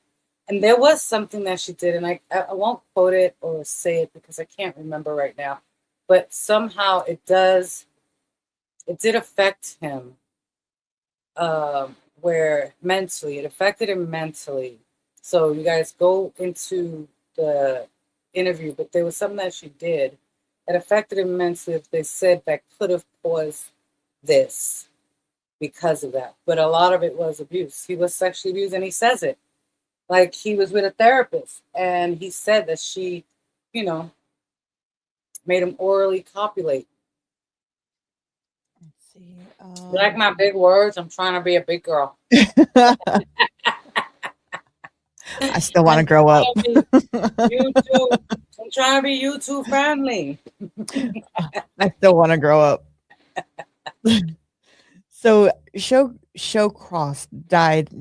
And there was something that she did, and I won't quote it or say it because I can't remember right now. But somehow it did affect him. Where mentally, it affected him mentally. So you guys go into the interview, but there was something that she did that affected him mentally. They said that could have caused this because of that. But a lot of it was abuse. He was sexually abused, and he says it. Like, he was with a therapist, and he said that she, made him orally copulate. Let's see. You like my big words? I'm trying to be a big girl. I still want to grow up. YouTube. I'm trying to be YouTube friendly. I still want to grow up. So Shawcross died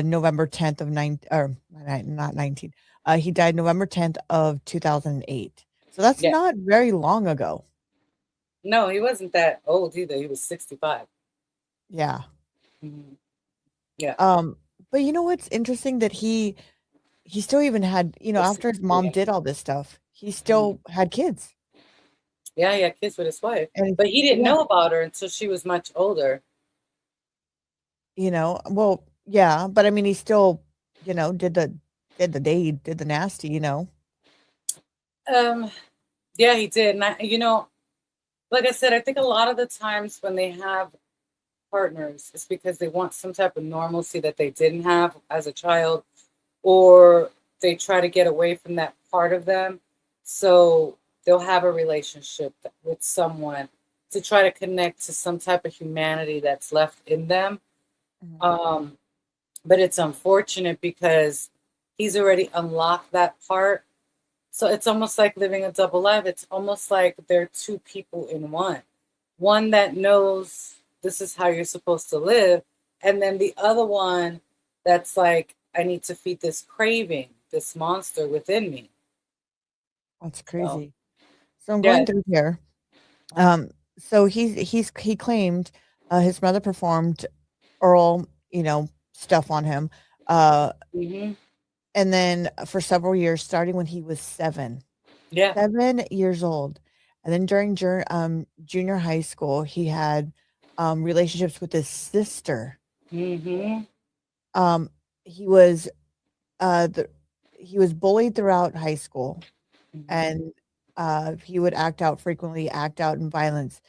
November 10th of not 19. He died November 10th of 2008. So that's not very long ago. No, he wasn't that old either. He was 65. Yeah. Mm-hmm. Yeah. But you know what's interesting, that he still even had, after his mom did all this stuff, he still had kids. Yeah, he had kids with his wife. And but he didn't know about her until she was much older. Well, yeah, but I mean, he still, did the deed, did the nasty, Yeah, he did. And like I said, I think a lot of the times when they have partners, it's because they want some type of normalcy that they didn't have as a child, or they try to get away from that part of them. So they'll have a relationship with someone to try to connect to some type of humanity that's left in them. Mm-hmm. But it's unfortunate because he's already unlocked that part. So it's almost like living a double life. It's almost like they're two people in one. One that knows this is how you're supposed to live. And then the other one that's like, I need to feed this craving, this monster within me. That's crazy. So I'm going through here. So he claimed his mother performed oral, stuff on him. Mm-hmm. And then for several years, starting when he was 7. Yeah. 7 years old. And then during junior high school, he had relationships with his sister. Mm-hmm. He was bullied throughout high school, mm-hmm. and he would act out in violence.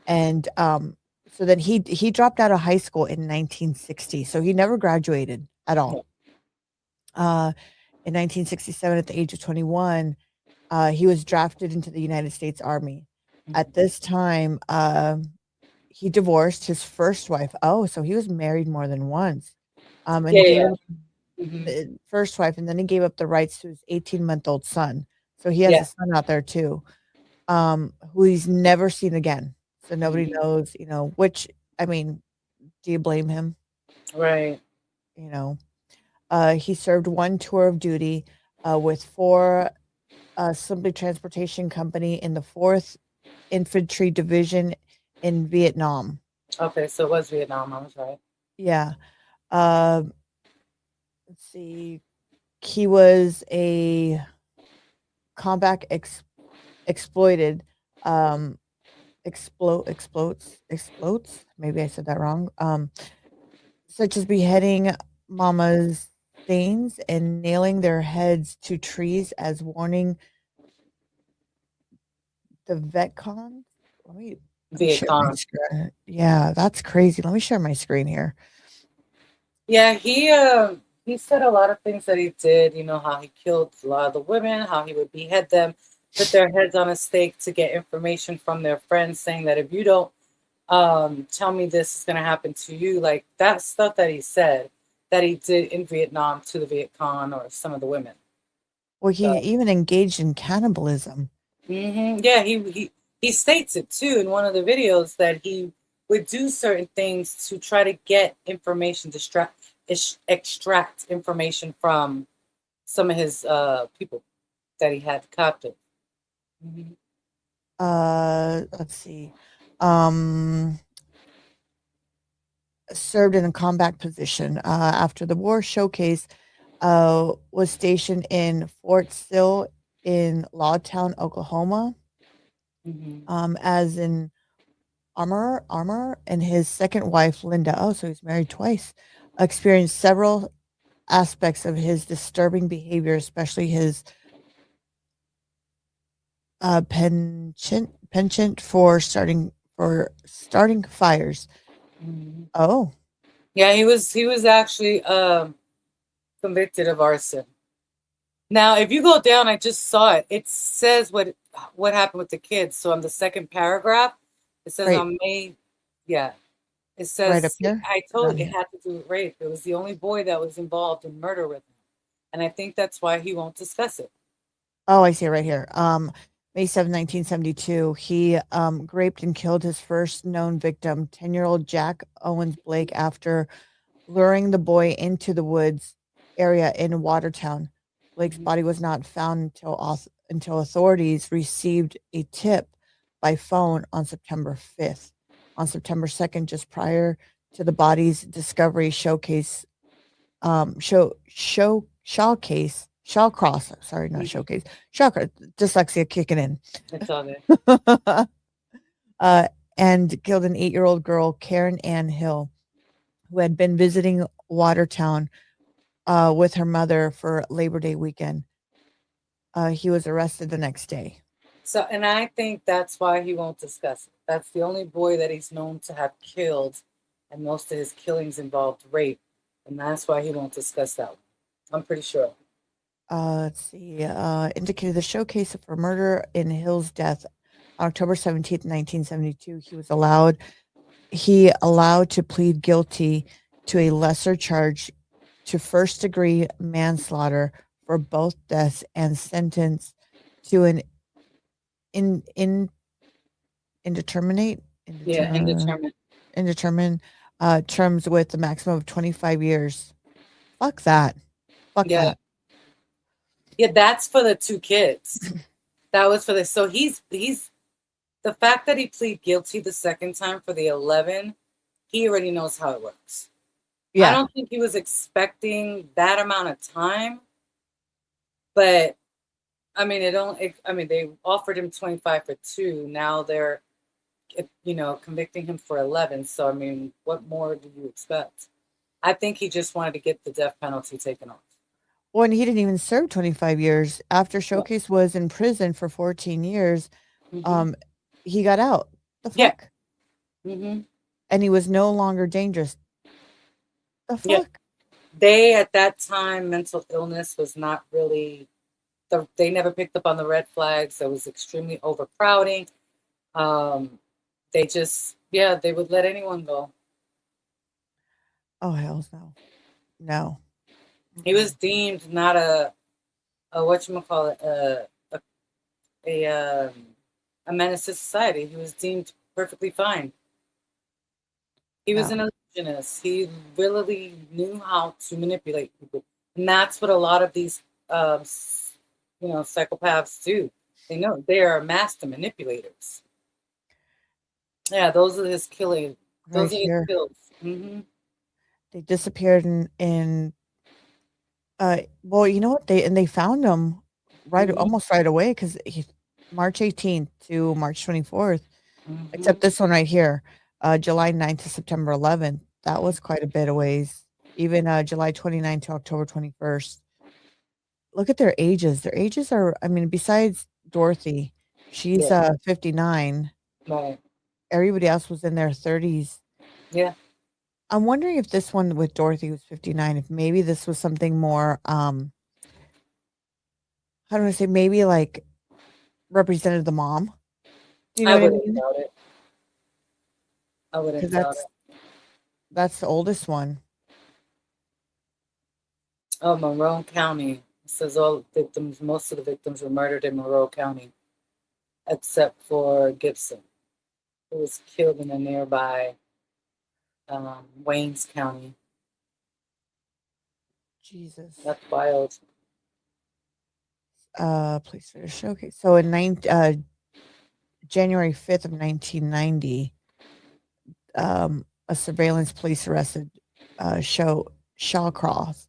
And so then he dropped out of high school in 1960. So he never graduated at all. In 1967, at the age of 21, he was drafted into the United States Army. Mm-hmm. At this time, he divorced his first wife. Oh, so he was married more than once. Yeah, And gave yeah. up Hmm. the first wife, and then he gave up the rights to his 18-month-old son. So he has Yeah. a son out there too, who he's never seen again. So nobody Hmm. knows, which, I mean, do you blame him? Right. You know, he served one tour of duty with Simply Transportation Company in the 4th Infantry Division in Vietnam. Okay, so it was Vietnam. I was right. Yeah. Um, let's see. He was a combat exploited explodes. Maybe I said that wrong. Such as beheading mamas Thanes and nailing their heads to trees as warning the VetCons. Let me share my Vietcong. screen. Yeah, that's crazy. Let me share my screen here. Yeah, he said a lot of things that he did. You know how he killed a lot of the women, how he would behead them, put their heads on a stake to get information from their friends, saying that if you don't tell me this is gonna happen to you, like that stuff that he said that he did in Vietnam to the Viet Cong or some of the women. Well, he So even engaged in cannibalism. yeah, he states it too in one of the videos that he would do certain things to try to get information, extract information from some of his people that he had captive. Mhm. Let's see. Um, Served in a combat position after the war. Showcase was stationed in Fort Sill in Lawtown, Oklahoma, Mhm. as an armor, and his second wife, Linda. Oh, so he's married twice. Experienced several aspects of his disturbing behavior, especially his penchant for starting fires. Mhm. Oh, Yeah, he was actually convicted of arson. Now, if you go down, I just saw it. It says what happened with the kids. So on the second paragraph, it says right, on May, yeah, it right up says here, I or told down you it here. had to do with rape. It was the only boy that was involved in murder with him, and I think that's why he won't discuss it. Oh, I see it right here. May 7th, 1972, he raped and killed his first known victim, 10-year-old Jack Owens Blake, after luring the boy into the woods area in Watertown. Blake's Mhm. body was not found until authorities received a tip by phone on September 5th. On September 2nd, just prior to the body's discovery, Shawcross, sorry, not Mhm. showcase, Shawcross, dyslexia kicking in. It's all good. uh, and killed an 8-year-old girl, Karen Ann Hill, who had been visiting Watertown with her mother for Labor Day weekend. He was arrested the next day. So, and I think that's why he won't discuss it. That's the only boy that he's known to have killed, and most of his killings involved rape, and that's why he won't discuss that one. I'm pretty sure. Let's see. Indicated the showcase for murder in Hill's death on October 17th, 1972. He allowed to plead guilty to a lesser charge to first degree manslaughter for both deaths and sentenced to an in indeterminate Yeah, indeterminate. indeterminate terms with a maximum of 25 years. Fuck that. Fuck Yeah, that. yeah, that's for the two kids. That was for the so he's the fact that he pleaded guilty the second time for the 11, he already knows how it works. I Yeah. don't think he was expecting that amount of time, but I mean, I mean, they offered him 25 for two. Now they're, convicting him for 11. So, I mean, what more do you expect? I think he just wanted to get the death penalty taken off. Well, and he didn't even serve 25 years. After Yeah. Showcase was in prison for 14 years, Hmm. um, he got out. The Yeah. fuck? Hmm. And he was no longer dangerous. The Yeah. fuck? They, at that time, mental illness was not really, they never picked up on the red flags. There was extremely overcrowding. They just Yeah, they would let anyone go. Oh hells no. No. He was deemed not a whatchamacallit, a menace to society. He was deemed perfectly fine. He was an No. illusionist. He really knew how to manipulate people, and that's what a lot of these, psychopaths do. They know they are master manipulators. Yeah, those are his killing. Right Those are his here. kills. Hmm. They disappeared in well, you know what? They found him Hmm. almost right away because March 18th to March 24th, except Hmm. this one right here, July 9th to September 11th. That was quite a bit of ways. Even July 29th to October 21st. Look at their ages. Their ages are, I mean, besides Dorothy, she's Yeah. 59. Right. Everybody else was in their 30s. Yeah. I'm wondering if this one with Dorothy was 59, if maybe this was something more, how do I say, maybe like represented the mom. Do you know I what I wouldn't mean? doubt it. I Because wouldn't doubt it. that's the oldest one. Oh, Monroe County. It says all victims, most of the victims were murdered in Monroe County, except for Gibson, who was killed in a nearby Waynes County. Jesus. That's wild. Place for the showcase. So in January 5th of 1990, a surveillance police arrested Shawcross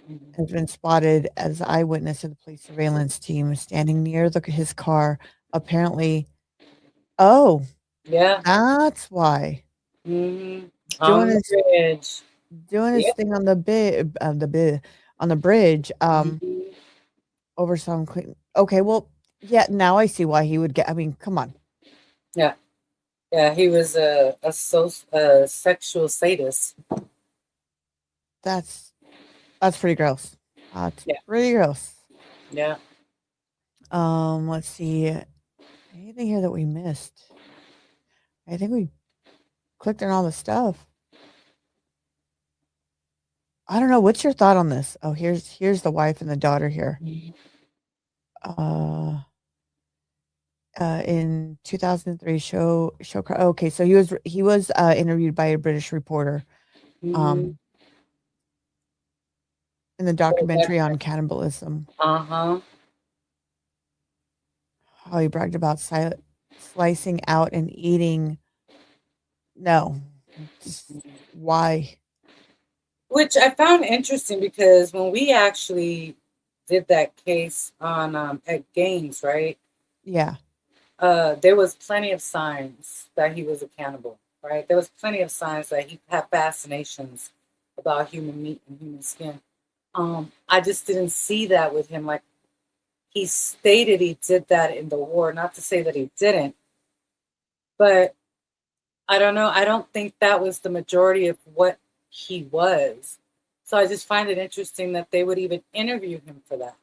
Mhm. has been spotted as eyewitness of the police surveillance team standing near his car. Apparently, oh, Yeah. that's why Hmm. doing On the his bridge. his Yep. thing on the on the bridge. Mhm. Over some clean. Okay, well, yeah. Now I see why he would get. I mean, come on. Yeah. Yeah. He was a sexual sadist. That's pretty gross. That's Yeah. pretty gross. Yeah. Let's see. Anything here that we missed? I think we clicked on all the stuff. I don't know. What's your thought on this? Oh, here's the wife and the daughter here. Uh, in 2003, okay, so he was interviewed by a British reporter, Hmm. um, in the documentary on cannibalism. Uh-huh. How he bragged about slicing out and eating. No, why? Which I found interesting because when we actually did that case on at Gaines, right? Yeah, There was plenty of signs that he was a cannibal, right? There was plenty of signs that he had fascinations about human meat and human skin. I just didn't see that with him. Like he stated he did that in the war, not to say that he didn't, but I don't know. I don't think that was the majority of what he was. So I just find it interesting that they would even interview him for that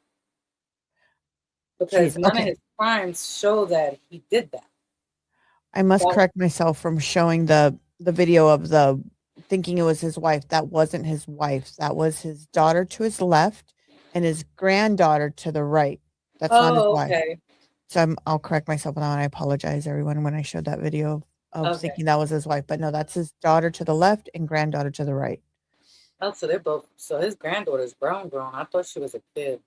because jeez. none of Okay, his crimes show that he did that. I must That correct myself from showing the video of the thinking it was his wife. That wasn't his wife. That was his daughter to his left and his granddaughter to the right. That's not his oh, wife. okay. So I'll correct myself on that one. I apologize, everyone, when I showed that video of Okay. thinking that was his wife. But no, that's his daughter to the left and granddaughter to the right. Oh, so they're both. So his granddaughter's grown, grown. I thought she was a kid.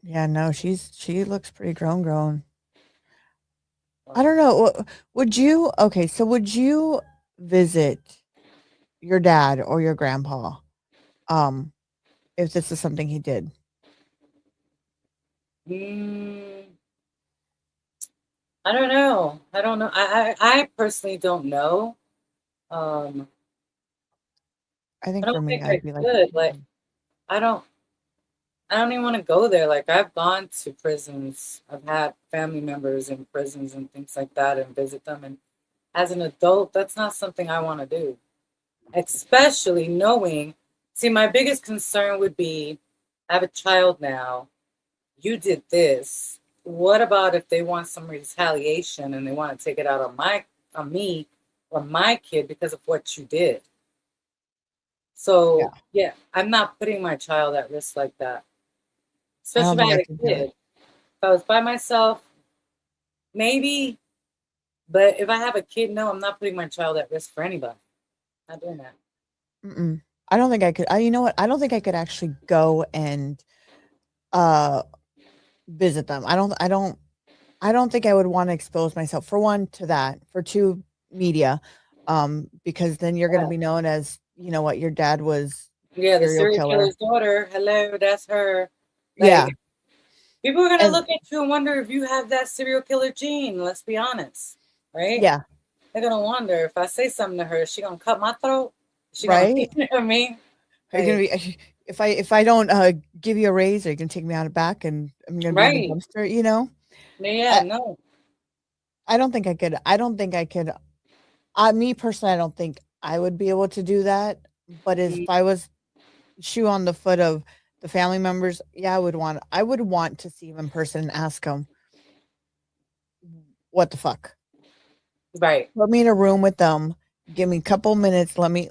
Yeah, no, she looks pretty grown. I Wow. don't know. Would you okay, so would you visit your dad or your grandpa um if this is something he did? Mm, I don't know. I don't know. I personally don't know. Um, I I think for don't me think I I'd be like, could. Like, I don't. I don't even want to go there. Like, I've gone to prisons. I've had family members in prisons and things like that, and visit them. And as an adult, that's not something I want to do. Especially knowing. See, my biggest concern would be, I have a child now. You did this. What about if they want some retaliation and they want to take it out on me? for my kid because of what you did. So yeah, I'm not putting my child at risk like that. I don't Especially if I think I had could a do it. kid. If I was by myself, maybe. But if I have a kid, no, I'm not putting my child at risk for anybody. Not doing that. Mm-mm. I don't think I could. You know what? I don't think I could actually go and visit them. I don't think I would want to expose myself, for one, to that, for two, media, because then you're going to Yeah. be known as, you know what, your dad was Yeah, the serial serial killer. killer's daughter. Hello, that's her. Yeah. Like, people are gonna And look at you and wonder if you have that serial killer gene. Let's be honest, right? yeah, They're gonna wonder if I say something to her, is she gonna cut my throat? She gonna, right? you know what I mean? Are you Like, gonna be if I don't give you a raise, are you gonna take me out of back and I'm gonna be in the right? dumpster? You know, Yeah, I, no, I don't think I could. I don't think I could. Me personally, I don't think I would be able to do that. But if mm, I was shoe on the foot of the family members, yeah, I would want to see him in person and ask him, what the fuck? right, Put me in a room with them. Give me a couple minutes. Let me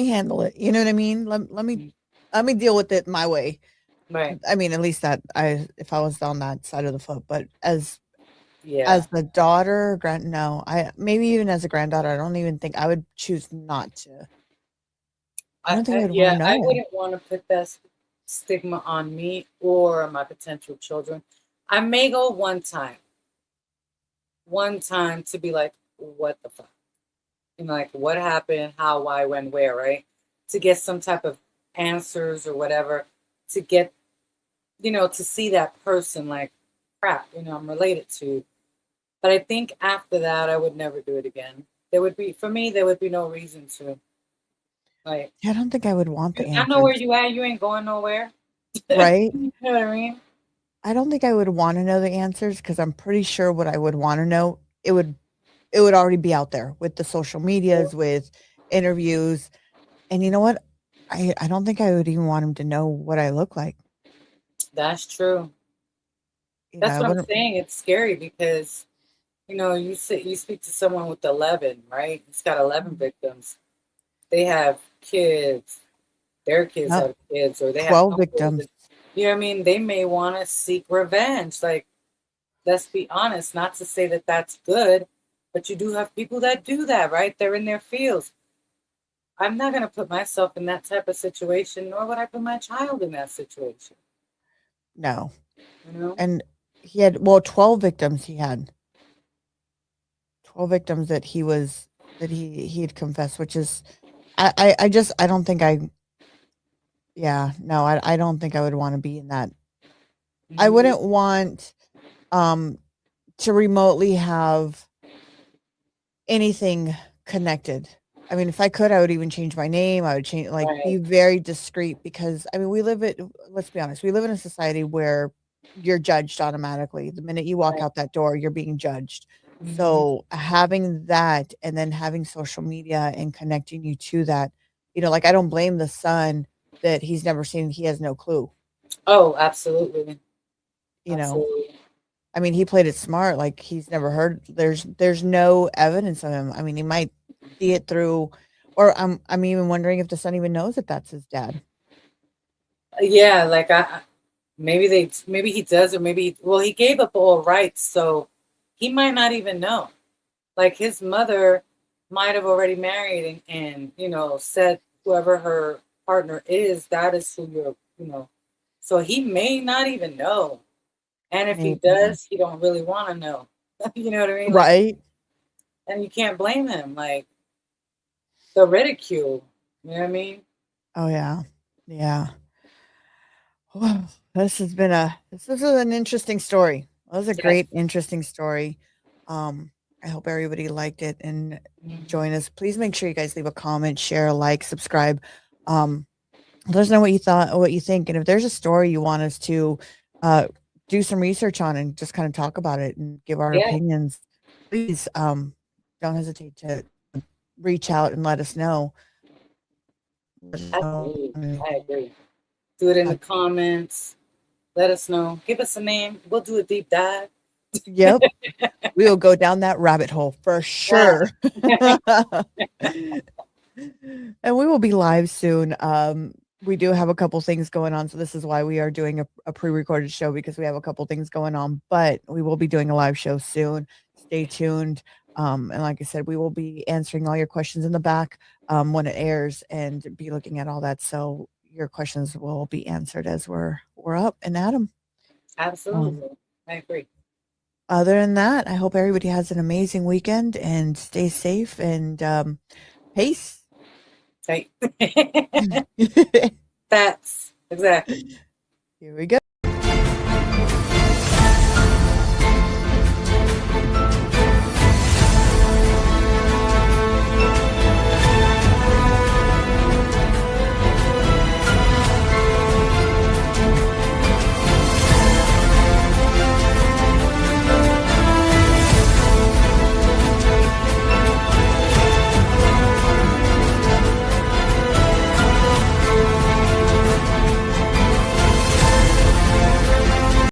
handle it. You know what I mean? mm, Let me deal with it my way. right, I mean, at least that if I was on that side of the foot, but yeah. as the daughter, no, I maybe even as a granddaughter, I don't even think I would choose not to. I don't think I would want to Yeah, I know. wouldn't want to put that stigma on me or my potential children. I may go one time to be like, what the fuck? You know, like what happened, how, why, when, where, right? To get some type of answers or whatever, to get, to see that person like, crap, I'm related to. But I think after that, I would never do it again. For me, there would be no reason to. Like, Yeah, I don't think I would want the I know where answers, you at, you ain't going nowhere. right? You know what I mean? I don't think I would want to know the answers because I'm pretty sure what I would want to know, it would already be out there with the social medias, with interviews. And you know what? I don't think I would even want him to know what I look like. That's true. You know, That's I what I'm wouldn't. saying. It's scary because, you speak to someone with 11, right? He's got 11 victims. They have kids, their kids No, have kids, or they have 12 uncles. victims. You know what I mean? They may want to seek revenge. Like, let's be honest, not to say that that's good, but you do have people that do that, right? They're in their fields. I'm not going to put myself in that type of situation, nor would I put my child in that situation. No. You know? And he had, well, 12 victims he had. 12 victims that he had confessed, which is, I don't think yeah, no, I don't think I would want to be in that. I Mhm. wouldn't want, um, to remotely have anything connected. I mean, if I could, I would even change my name. I would change, like, be Right. very discreet because, I mean, let's be honest, we live in a society where you're judged automatically. The minute you walk Right. out that door, you're being judged. Mhm. So having that and then having social media and connecting you to that, like I don't blame the son that he's never seen, he has no clue, Oh, absolutely. you know. Absolutely. I mean, he played it smart, like, he's never heard there's no evidence of him. I mean, he might see it through or I'm even wondering if the son even knows that that's his dad. Yeah, like maybe he does, or well, he gave up all rights, so he might not even know. Like his mother might have already married and said whoever her partner is, that is who so he may not even know. And if he Maybe. does, he don't really want to know. You know what I mean? Like, Right? and you can't blame him. Like the ridicule. You know what I mean? Oh, yeah. Yeah. Well, this is an interesting story. That was a Yes. great, interesting story. I hope everybody liked it and Mhm. join us. Please make sure you guys leave a comment, share, like, subscribe. Um, Let us know what you thought, what you think, and if there's a story you want us to uh, do some research on and just kind of talk about it and give our Yeah, opinions, please don't hesitate to reach out and let us know. Let us know. absolutely. I agree. Do it in the comments. Let us know. Give us a name. We'll do a deep dive. Yep. We will go down that rabbit hole for sure. And we will be live soon. We do have a couple things going on, so this is why we are doing a pre-recorded show, because we have a couple things going on, but we will be doing a live show soon. Stay tuned. And like I said, we will be answering all your questions in the back when it airs, and be looking at all that, so your questions will be answered as we're up and at 'em. Absolutely. I agree. Other than that, I hope everybody has an amazing weekend and stay safe, and peace. Right. That's exactly. Here we go.